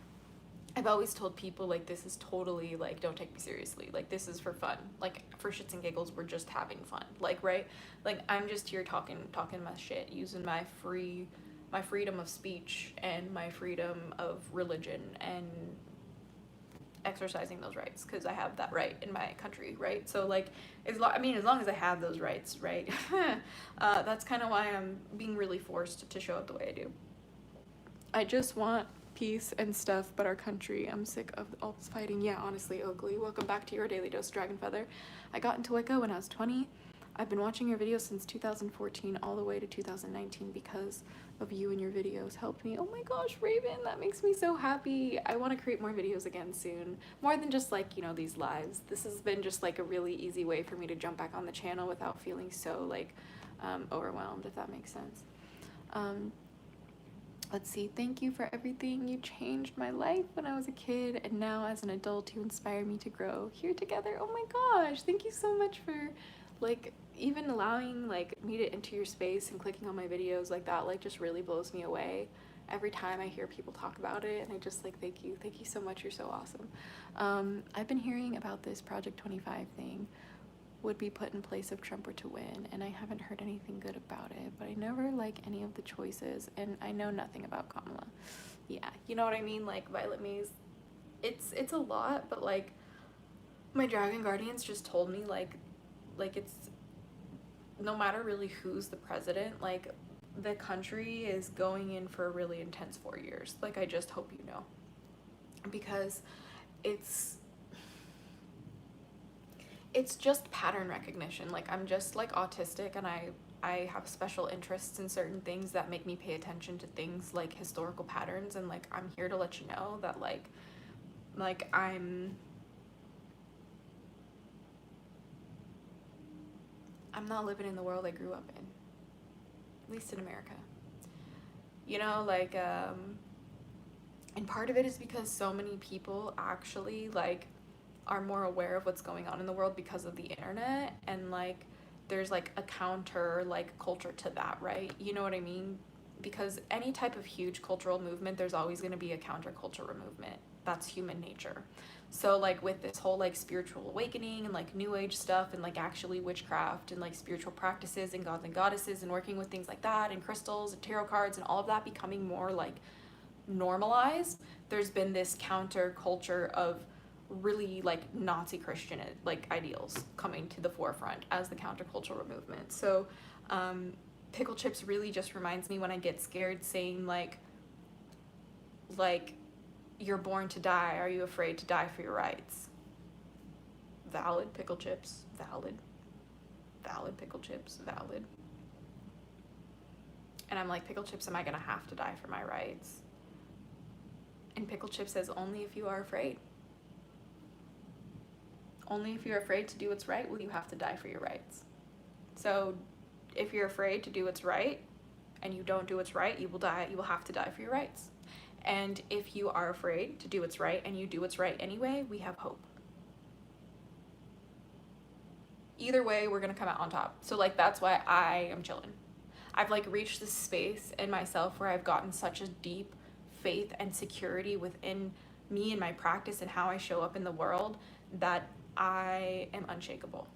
S1: I've always told people, like, this is totally, like, don't take me seriously. Like, this is for fun. Like, for shits and giggles, we're just having fun. Like, right? Like, I'm just here talking my shit, using my freedom of speech and my freedom of religion, and exercising those rights, because I have that right in my country, right? So, like, as long as I have those rights, right? That's kind of why I'm being really forced to show up the way I do. I just want peace and stuff, but our country, I'm sick of all this fighting. Yeah, honestly, Oakley, welcome back to your daily dose of Dragon Feather. I got into Wicca when I was 20. I've been watching your videos since 2014 all the way to 2019 because of you, and your videos helped me. Oh my gosh, Raven, that makes me so happy. I want to create more videos again soon. More than just, like, you know, these lives. This has been just like a really easy way for me to jump back on the channel without feeling so, like, overwhelmed, if that makes sense. Let's see, thank you for everything. You changed my life when I was a kid, and now as an adult you inspire me to grow here together. Oh my gosh, thank you so much for, like, even allowing, like, me to enter your space and clicking on my videos like that. Like, just really blows me away every time I hear people talk about it, and I just, like, thank you so much. You're so awesome. I've been hearing about this Project 25 thing would be put in place if Trump were to win, and I haven't heard anything good about it, but I never like any of the choices, and I know nothing about Kamala. Yeah, you know what I mean? Like, Violet Mays, it's a lot, but, like, my Dragon Guardians just told me, like it's, no matter really who's the president, like, the country is going in for a really intense 4 years. Like, I just hope you know, because it's just pattern recognition. Like, I'm just, like, autistic, and I have special interests in certain things that make me pay attention to things like historical patterns, and, like, I'm here to let you know that, like I'm not living in the world I grew up in, at least in America. You know, like, and part of it is because so many people actually, like, are more aware of what's going on in the world because of the internet, and, like, there's, like, a counter, like, culture to that, right? You know what I mean? Because any type of huge cultural movement, there's always going to be a counterculture movement. That's human nature. So, like, with this whole, like, spiritual awakening and, like, new age stuff, and, like, actually witchcraft and, like, spiritual practices and gods and goddesses and working with things like that, and crystals and tarot cards and all of that becoming more, like, normalized, there's been this counter culture of really, like, Nazi Christian, like, ideals coming to the forefront as the countercultural movement. So Pickle Chips really just reminds me when I get scared, saying, like you're born to die, are you afraid to die for your rights? Valid, Pickle Chips, valid Pickle Chips, valid. And I'm like, Pickle Chips, am I gonna have to die for my rights? And Pickle Chips says, only if you are afraid. Only if you're afraid to do what's right will you have to die for your rights. So if you're afraid to do what's right and you don't do what's right, you will die. You will have to die for your rights. And if you are afraid to do what's right and you do what's right anyway, we have hope. Either way, we're gonna come out on top. So, like, that's why I am chilling. I've, like, reached this space in myself where I've gotten such a deep faith and security within me and my practice and how I show up in the world that I am unshakable.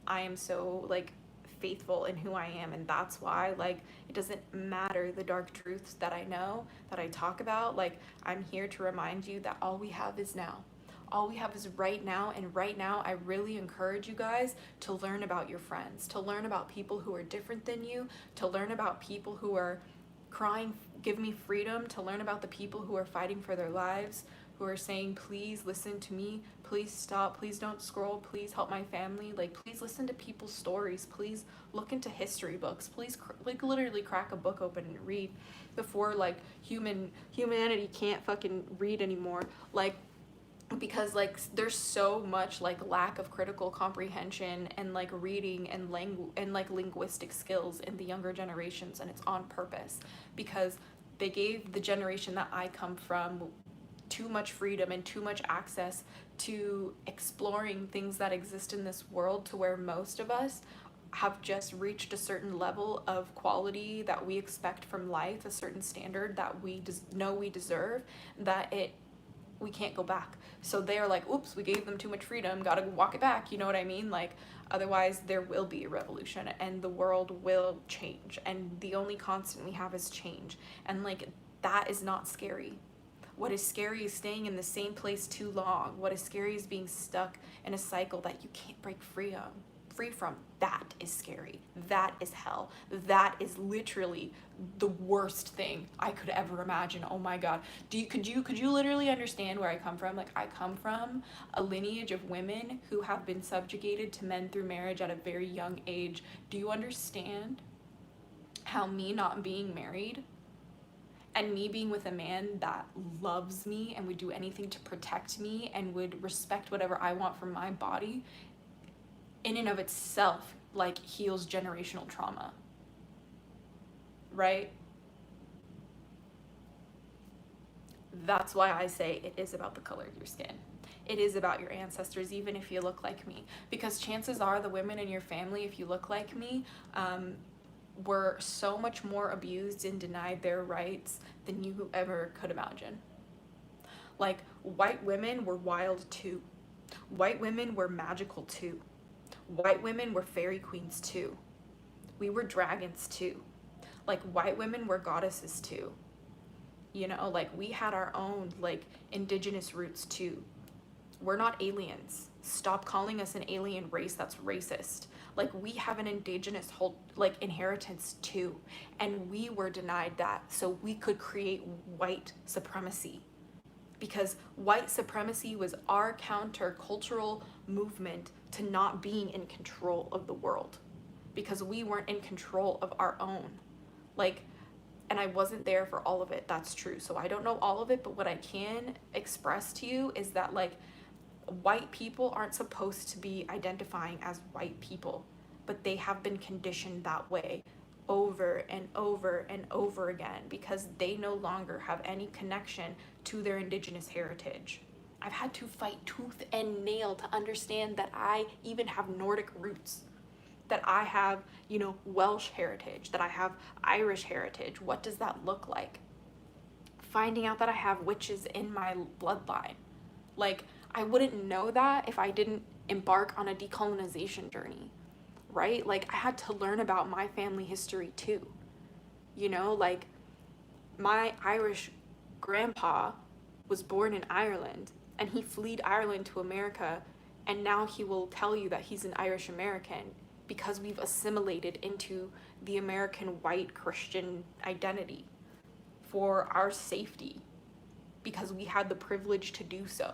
S1: I am so, like, faithful in who I am, and that's why, like, it doesn't matter the dark truths that I know, that I talk about. Like, I'm here to remind you that all we have is now. All we have is right now, and right now I really encourage you guys to learn about your friends, to learn about people who are different than you, to learn about people who are crying, give me freedom, to learn about the people who are fighting for their lives, who are saying, please listen to me, please stop, please don't scroll, please help my family. Like, please listen to people's stories, please look into history books, please like literally crack a book open and read before, like, humanity can't fucking read anymore. Like,
S2: because like there's so much like lack of critical comprehension and like reading and like linguistic skills in the younger generations, and it's on purpose because they gave the generation that I come from too much freedom and too much access to exploring things that exist in this world, to where most of us have just reached a certain level of quality that we expect from life, a certain standard that we know we deserve, that we can't go back. So they're like, oops, we gave them too much freedom, gotta walk it back, you know what I mean? Like, otherwise there will be a revolution and the world will change, and the only constant we have is change. And like, that is not scary. What is scary is staying in the same place too long. What is scary is being stuck in a cycle that you can't break free from. That is scary. That is hell. That is literally the worst thing I could ever imagine. Oh my God. Could you literally understand where I come from? Like, I come from a lineage of women who have been subjugated to men through marriage at a very young age. Do you understand how me not being married and me being with a man that loves me and would do anything to protect me and would respect whatever I want from my body, in and of itself, like, heals generational trauma, right? That's why I say it is about the color of your skin. It is about your ancestors, even if you look like me. Because chances are the women in your family, if you look like me, were so much more abused and denied their rights than you ever could imagine. Like, white women were wild too. White women were magical too. White women were fairy queens too. We were dragons too. Like, white women were goddesses too. You know, like, we had our own, like, indigenous roots too. We're not aliens. Stop calling us an alien race. That's racist. Like, we have an indigenous whole, like, inheritance too. And we were denied that so we could create white supremacy. Because white supremacy was our counter-cultural movement to not being in control of the world. Because we weren't in control of our own. Like, and I wasn't there for all of it, that's true. So I don't know all of it, but what I can express to you is that, like, white people aren't supposed to be identifying as white people, but they have been conditioned that way over and over and over again because they no longer have any connection to their indigenous heritage. I've had to fight tooth and nail to understand that I even have Nordic roots, that I have, you know, Welsh heritage, that I have Irish heritage. What does that look like? Finding out that I have witches in my bloodline. Like, I wouldn't know that if I didn't embark on a decolonization journey, right? Like, I had to learn about my family history too. You know, like, my Irish grandpa was born in Ireland and he fled Ireland to America, and now he will tell you that he's an Irish American because we've assimilated into the American white Christian identity for our safety because we had the privilege to do so.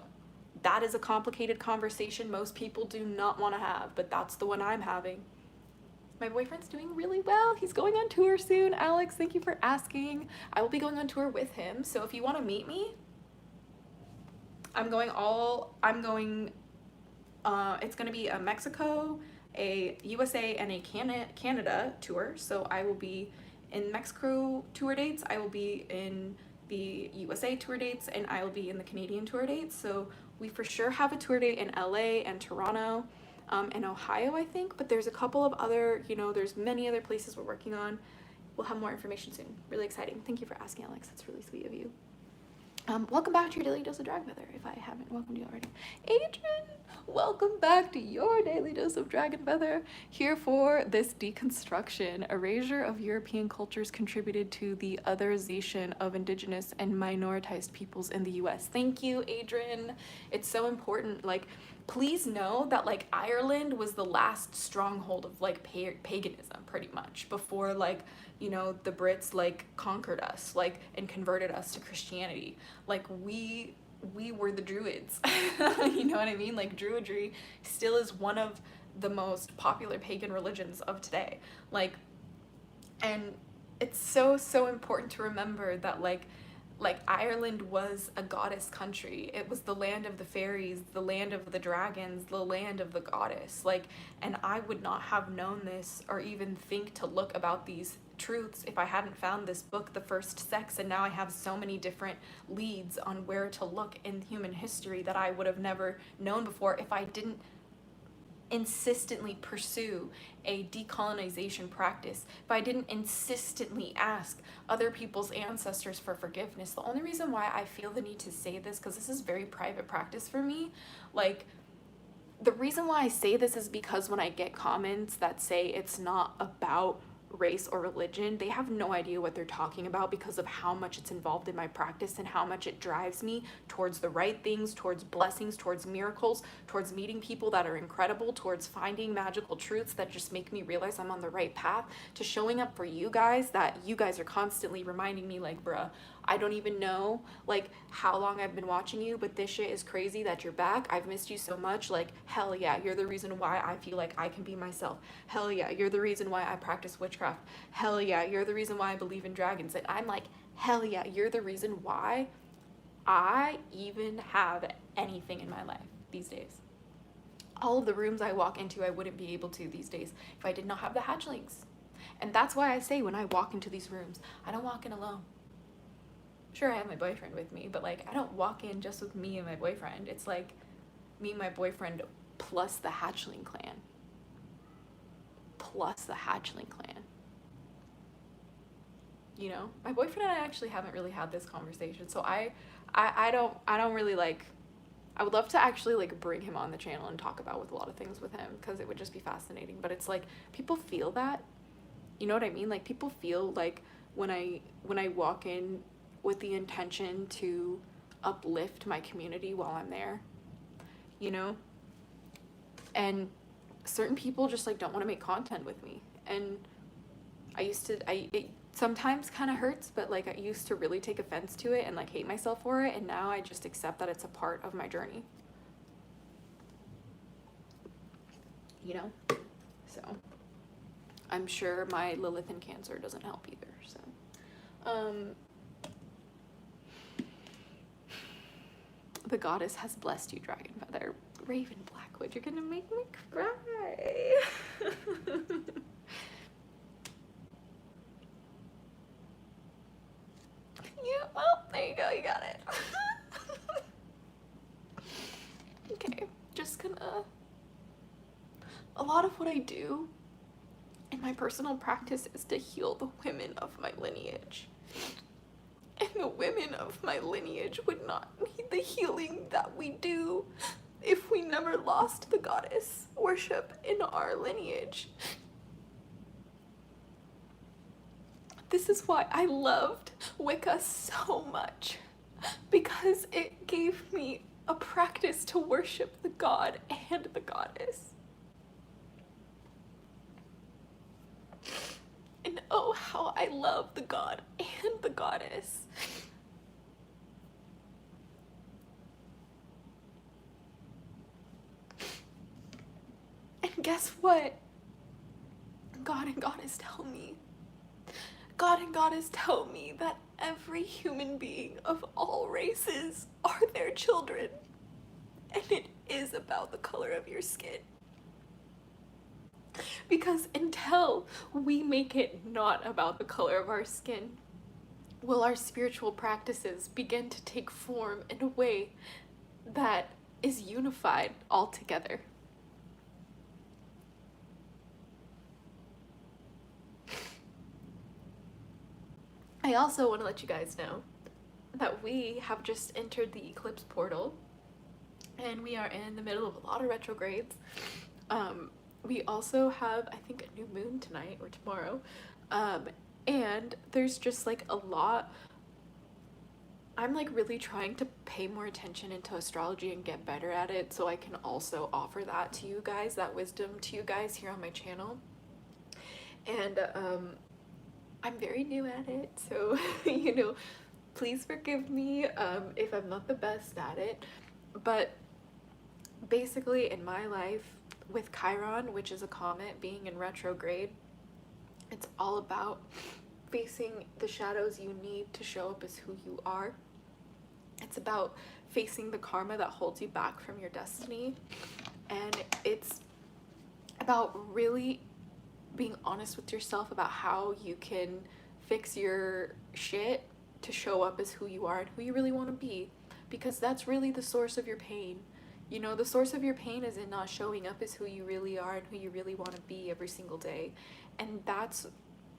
S2: That is a complicated conversation most people do not want to have, but that's the one I'm having. My boyfriend's doing really well. He's going on tour soon. Alex, thank you for asking. I will be going on tour with him. So if you want to meet me, it's going to be a Mexico, a USA, and a Canada tour. So I will be in Mexico tour dates. I will be in the USA tour dates, and I will be in the Canadian tour dates. So we for sure have a tour date in LA and Toronto, and Ohio, I think, but there's a couple of other, you know, there's many other places we're working on. We'll have more information soon. Really exciting. Thank you for asking, Alex. That's really sweet of you. Welcome back to your Daily Dose of Drag Feather, if I haven't welcomed you already. Adrian, welcome back to your Daily Dose of Dragon Feather, here for this deconstruction. Erasure of European cultures contributed to the otherization of indigenous and minoritized peoples in the US. Thank you, Adrian. It's so important. Like, please know that, like, Ireland was the last stronghold of, like, paganism, pretty much, before, like, you know, the Brits, like, conquered us, like, and converted us to Christianity. Like, we were the Druids. You know what I mean? Like, Druidry still is one of the most popular pagan religions of today. Like, and it's so important to remember that, like, Like, Ireland was a goddess country. It was the land of the fairies, the land of the dragons, the land of the goddess. Like, and I would not have known this or even think to look about these truths if I hadn't found this book, The First Sex, and now I have so many different leads on where to look in human history that I would have never known before if I didn't insistently pursue a decolonization practice, if I didn't insistently ask other people's ancestors for forgiveness. The only reason why I feel the need to say this, because this is very private practice for me, like, the reason why I say this is because when I get comments that say it's not about race or religion, they have no idea what they're talking about because of how much it's involved in my practice and how much it drives me towards the right things, towards blessings, towards miracles, towards meeting people that are incredible, towards finding magical truths that just make me realize I'm on the right path, to showing up for you guys, that you guys are constantly reminding me, like, bruh, I don't even know, like, how long I've been watching you, but this shit is crazy that you're back. I've missed you so much. Like, hell yeah, you're the reason why I feel like I can be myself. Hell yeah, you're the reason why I practice witchcraft. Hell yeah, you're the reason why I believe in dragons. And I'm like, hell yeah, you're the reason why I even have anything in my life these days. All of the rooms I walk into, I wouldn't be able to these days if I did not have the hatchlings. And that's why I say when I walk into these rooms, I don't walk in alone. Sure, I have my boyfriend with me, but like, I don't walk in just with me and my boyfriend. It's like me and my boyfriend plus the hatchling clan. Plus the hatchling clan. You know, my boyfriend and I actually haven't really had this conversation, so I don't really like. I would love to actually like bring him on the channel and talk about with a lot of things with him, because it would just be fascinating. But it's like, people feel that, you know what I mean? Like, people feel like when I walk in with the intention to uplift my community while I'm there, you know? And certain people just like don't want to make content with me. And it sometimes kind of hurts, but like, I used to really take offense to it and like hate myself for it. And now I just accept that it's a part of my journey, you know? So I'm sure my Lilith in Cancer doesn't help either. So, the goddess has blessed you, Dragon Feather. Raven Blackwood, you're gonna make me cry. Yeah, well, there you go, you got it. Okay, just gonna... A lot of what I do in my personal practice is to heal the women of my lineage. And the women of my lineage would not need the healing that we do if we never lost the goddess worship in our lineage. This is why I loved Wicca so much, because it gave me a practice to worship the god and the goddess. And oh, how I love the god and the goddess. And guess what? God and goddess tell me. God and goddess tell me that every human being of all races are their children. And it is about the color of your skin. Because until we make it not about the color of our skin, will our spiritual practices begin to take form in a way that is unified altogether. I also want to let you guys know that we have just entered the eclipse portal, and we are in the middle of a lot of retrogrades. We also have, I think, a new moon tonight or tomorrow, and there's just like a lot. I'm like really trying to pay more attention into astrology and get better at it, so I can also offer that to you guys, that wisdom to you guys here on my channel. And I'm very new at it, so you know, please forgive me if I'm not the best at it. But basically in my life, with Chiron, which is a comet, being in retrograde, it's all about
S1: facing the shadows you need to show up as who you are. It's about facing the karma that holds you back from your destiny. And it's about really being honest with yourself about how you can fix your shit to show up as who you are and who you really want to be. Because that's really the source of your pain. You know, the source of your pain is in not showing up as who you really are and who you really want to be every single day. And that's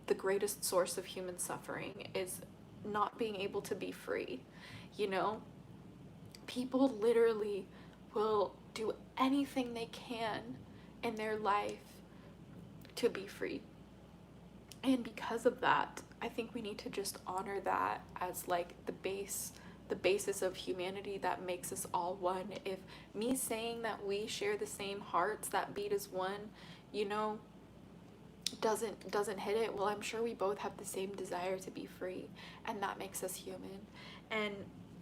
S1: the greatest source of human suffering, is not being able to be free. You know, people literally will do anything they can in their life to be free. And because of that, I think we need to just honor that as like the basis of humanity that makes us all one. If me saying that we share the same hearts that beat as one, you know, doesn't hit it, well, I'm sure we both have the same desire to be free, and that makes us human. And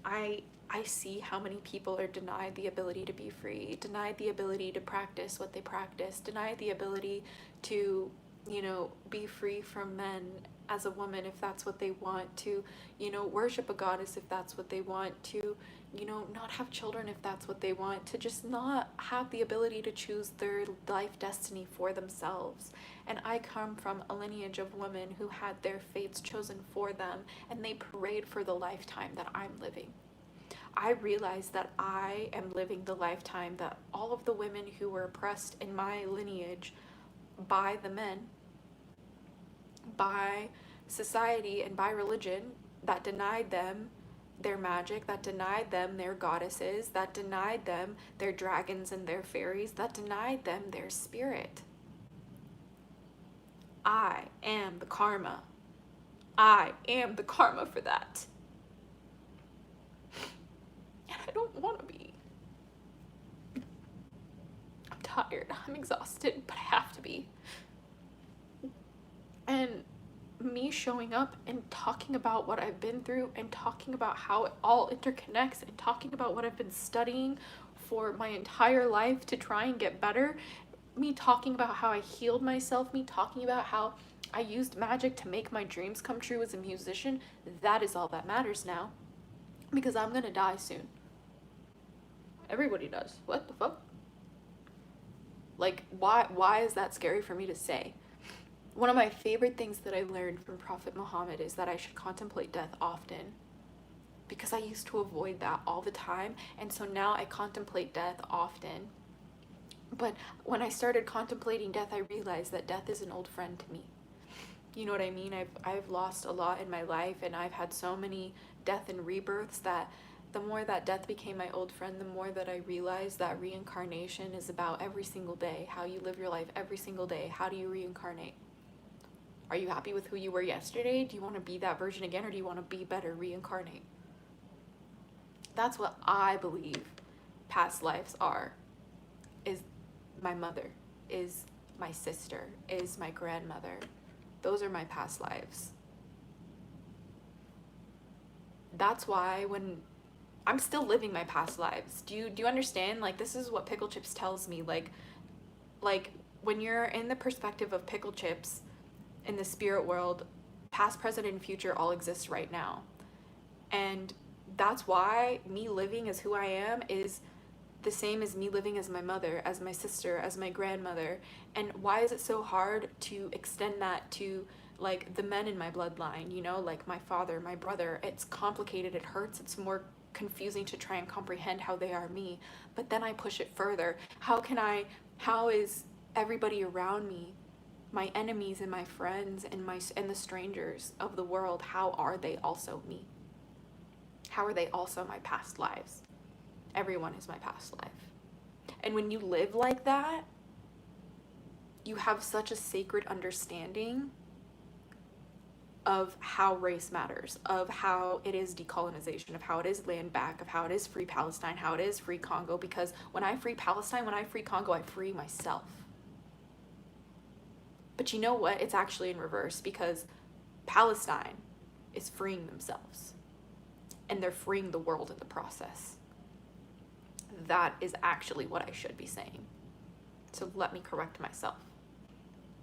S1: I see how many people are denied the ability to be free, denied the ability to practice what they practice, denied the ability to, you know, be free from men as a woman if that's what they want, to, you know, worship a goddess if that's what they want, to, you know, not have children if that's what they want, to just not have the ability to choose their life destiny for themselves. And I come from a lineage of women who had their fates chosen for them, and they parade for the lifetime that I'm living. I realize that I am living the lifetime that all of the women who were oppressed in my lineage by the men, by society, and by religion that denied them their magic, that denied them their goddesses, that denied them their dragons and their fairies, that denied them their spirit. I am the karma. I am the karma for that. And I don't want to be. I'm tired, I'm exhausted, but I have to be. And me showing up and talking about what I've been through, and talking about how it all interconnects, and talking about what I've been studying for my entire life to try and get better, me talking about how I healed myself, me talking about how I used magic to make my dreams come true as a musician, that is all that matters now. Because I'm gonna die soon. Everybody does. What the fuck? Like, why is that scary for me to say? One of my favorite things that I learned from Prophet Muhammad is that I should contemplate death often, because I used to avoid that all the time, and so now I contemplate death often. But when I started contemplating death, I realized that death is an old friend to me. You know what I mean? I've lost a lot in my life, and I've had so many death and rebirths that the more that death became my old friend, the more that I realized that reincarnation is about every single day, how you live your life every single day. How do you reincarnate? Are you happy with who you were yesterday? Do you want to be that version again, or do you want to be better, reincarnate? That's what I believe past lives are. Is my mother, is my sister, is my grandmother. Those are my past lives. That's why when I'm still living my past lives. Do you understand? Like, this is what Pickle Chips tells me. Like when you're in the perspective of Pickle Chips in the spirit world, past, present, and future all exist right now. And that's why me living as who I am is the same as me living as my mother, as my sister, as my grandmother. And why is it so hard to extend that to like the men in my bloodline, you know, like my father, my brother? It's complicated, it hurts, it's more confusing to try and comprehend how they are me. But then I push it further. How is everybody around me, my enemies and my friends and the strangers of the world, how are they also me? How are they also my past lives? Everyone is my past life. And when you live like that, you have such a sacred understanding of how race matters, of how it is decolonization, of how it is land back, of how it is free Palestine, how it is free Congo. Because when I free Palestine, when I free Congo, I free myself. But you know what? It's actually in reverse, because Palestine is freeing themselves, and they're freeing the world in the process. That is actually what I should be saying. So let me correct myself.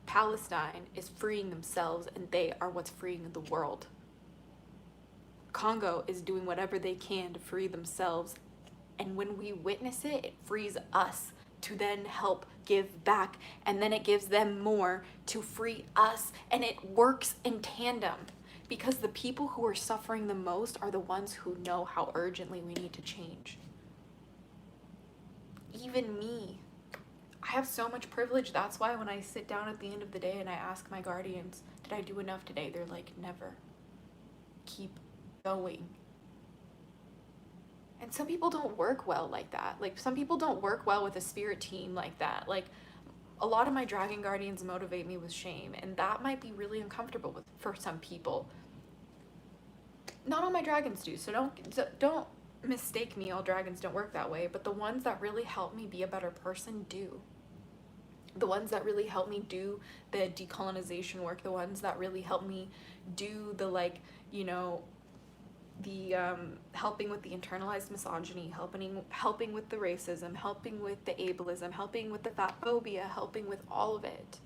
S2: Palestine is freeing themselves, and they are what's freeing the world. Congo is doing whatever they can to free themselves, and when we witness it, it frees us to then help give back, and then it gives them more to free us, and it works in tandem, because the people who are suffering the most are the ones who know how urgently we need to change. Even me, I have so much privilege. That's why when I sit down at the end of the day and I ask my guardians, did I do enough today? They're like, never. Keep going. And some people don't work well like that. Like, some people don't work well with a spirit team like that. Like, a lot of my dragon guardians motivate me with shame, and that might be really uncomfortable for some people. Not all my dragons do, so don't mistake me. All dragons don't work that way, but the ones that really help me be a better person do. The ones that really help me do the decolonization work, the ones that really help me do the, like, you know, the helping with the internalized misogyny, helping with the racism, helping with the ableism, helping with the fat phobia, helping with all of it.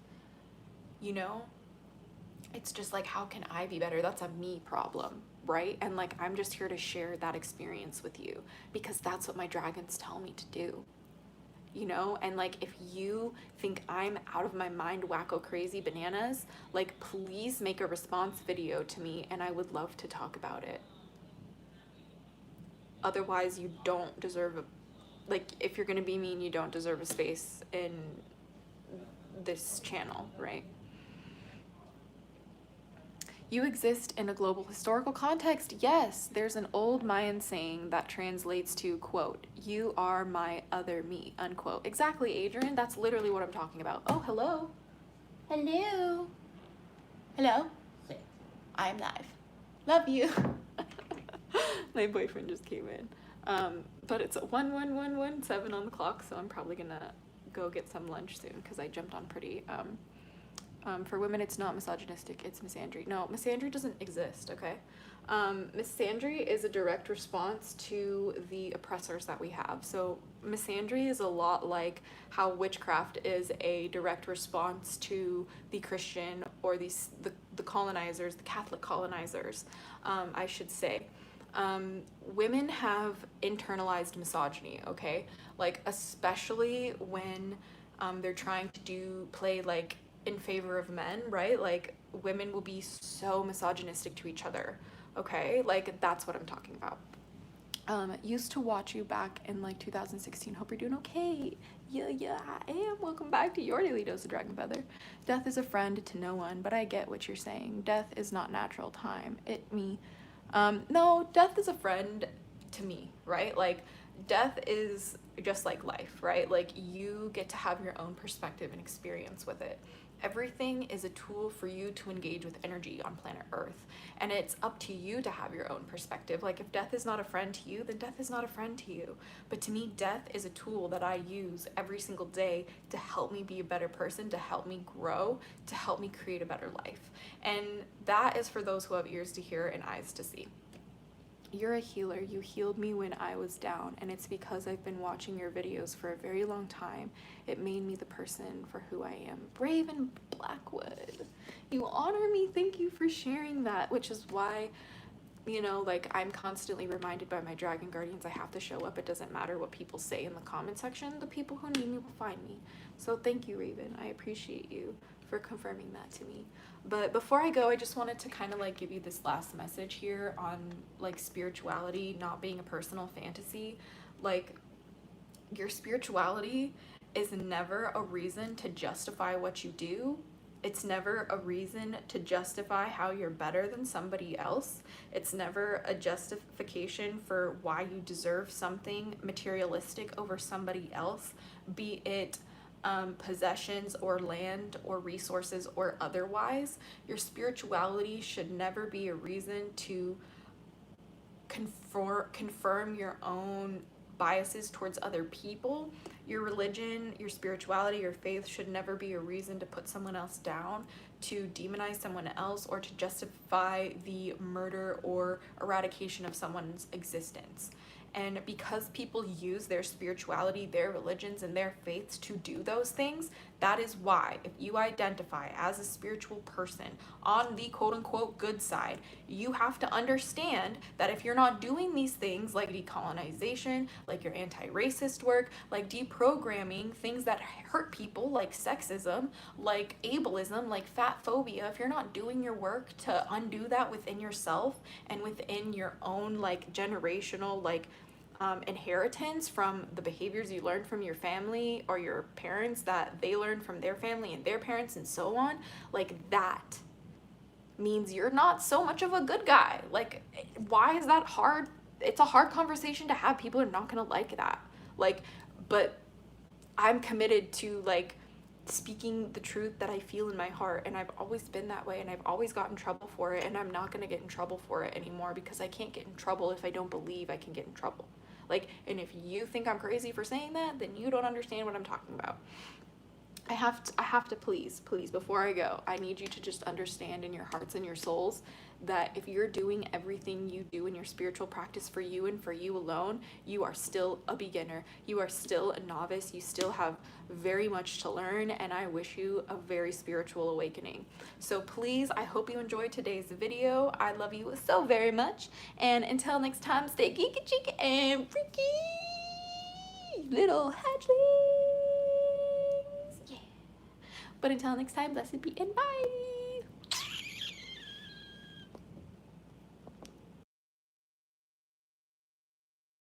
S2: You know, it's just like, how can I be better? That's a me problem, right? And like, I'm just here to share that experience with you, because that's what my dragons tell me to do. You know, and like, if you think I'm out of my mind, wacko crazy bananas, like, please make a response video to me, and I would love to talk about it. Otherwise, you don't deserve like, if you're gonna be mean, you don't deserve a space in this channel, right? You exist in a global historical context. Yes, there's an old Mayan saying that translates to, quote, you are my other me, unquote. Exactly, Adrian, that's literally what I'm talking about. Oh, hello. Hello. Hello. I'm live. Love you. My boyfriend just came in. But it's 1:17 on the clock, so I'm probably gonna go get some lunch soon, because I jumped on pretty. For women, it's not misogynistic, it's misandry. No, misandry doesn't exist, okay? Misandry is a direct response to the oppressors that we have. So misandry is a lot like how witchcraft is a direct response to the Christian or the colonizers, the Catholic colonizers, I should say. Women have internalized misogyny, okay? Like, especially when they're trying to play like in favor of men, right? Like, women will be so misogynistic to each other, okay? Like, that's what I'm talking about. Used to watch you back in like 2016. Hope you're doing okay. Yeah, I am. Welcome back to your daily dose of Dragon Feather. Death is a friend to no one, but I get what you're saying. Death is not natural time. No, death is a friend to me, right? Like, death is just like life, right? Like, you get to have your own perspective and experience with it. Everything is a tool for you to engage with energy on planet Earth, and it's up to you to have your own perspective. Like, if death is not a friend to you, then death is not a friend to you. But to me, death is a tool that I use every single day to help me be a better person, to help me grow, to help me create a better life. And that is for those who have ears to hear and eyes to see. You're a healer. You healed me when I was down, and it's because I've been watching your videos for a very long time. It made me the person for who I am. Brave and Blackwood. You honor me. Thank you for sharing that, which is why, you know, like, I'm constantly reminded by my dragon guardians I have to show up. It doesn't matter what people say in the comment section. The people who need me will find me. So thank you, Raven. I appreciate you for confirming that to me. But before I go, I just wanted to kind of like give you this last message here on like spirituality not being a personal fantasy. Like, your spirituality is never a reason to justify what you do. It's never a reason to justify how you're better than somebody else. It's never a justification for why you deserve something materialistic over somebody else, be it possessions or land or resources or otherwise. Your spirituality should never be a reason to confirm your own biases towards other people. Your religion, your spirituality, your faith should never be a reason to put someone else down, to demonize someone else, or to justify the murder or eradication of someone's existence. And because people use their spirituality, their religions, and their faiths to do those things, that is why, if you identify as a spiritual person on the quote unquote good side, you have to understand that if you're not doing these things like decolonization, like your anti racist work, like deprogramming things that hurt people, like sexism, like ableism, like fat phobia, if you're not doing your work to undo that within yourself and within your own like generational like inheritance from the behaviors you learned from your family or your parents that they learned from their family and their parents and so on, like that means you're not so much of a good guy. Like, why is that hard? It's a hard conversation to have. People are not gonna like that. Like, but I'm committed to like speaking the truth that I feel in my heart, and I've always been that way, and I've always gotten in trouble for it, and I'm not gonna get in trouble for it anymore, because I can't get in trouble if I don't believe I can get in trouble. Like, and if you think I'm crazy for saying that, then you don't understand what I'm talking about. I have to please, before I go, I need you to just understand in your hearts and your souls that if you're doing everything you do in your spiritual practice for you and for you alone, you are still a beginner. You are still a novice. You still have very much to learn, and I wish you a very spiritual awakening. So please, I hope you enjoyed today's video. I love you so very much, and until next time, stay geeky, cheeky, and freaky, little hatchlings. Yeah. But until next time, blessed be and bye.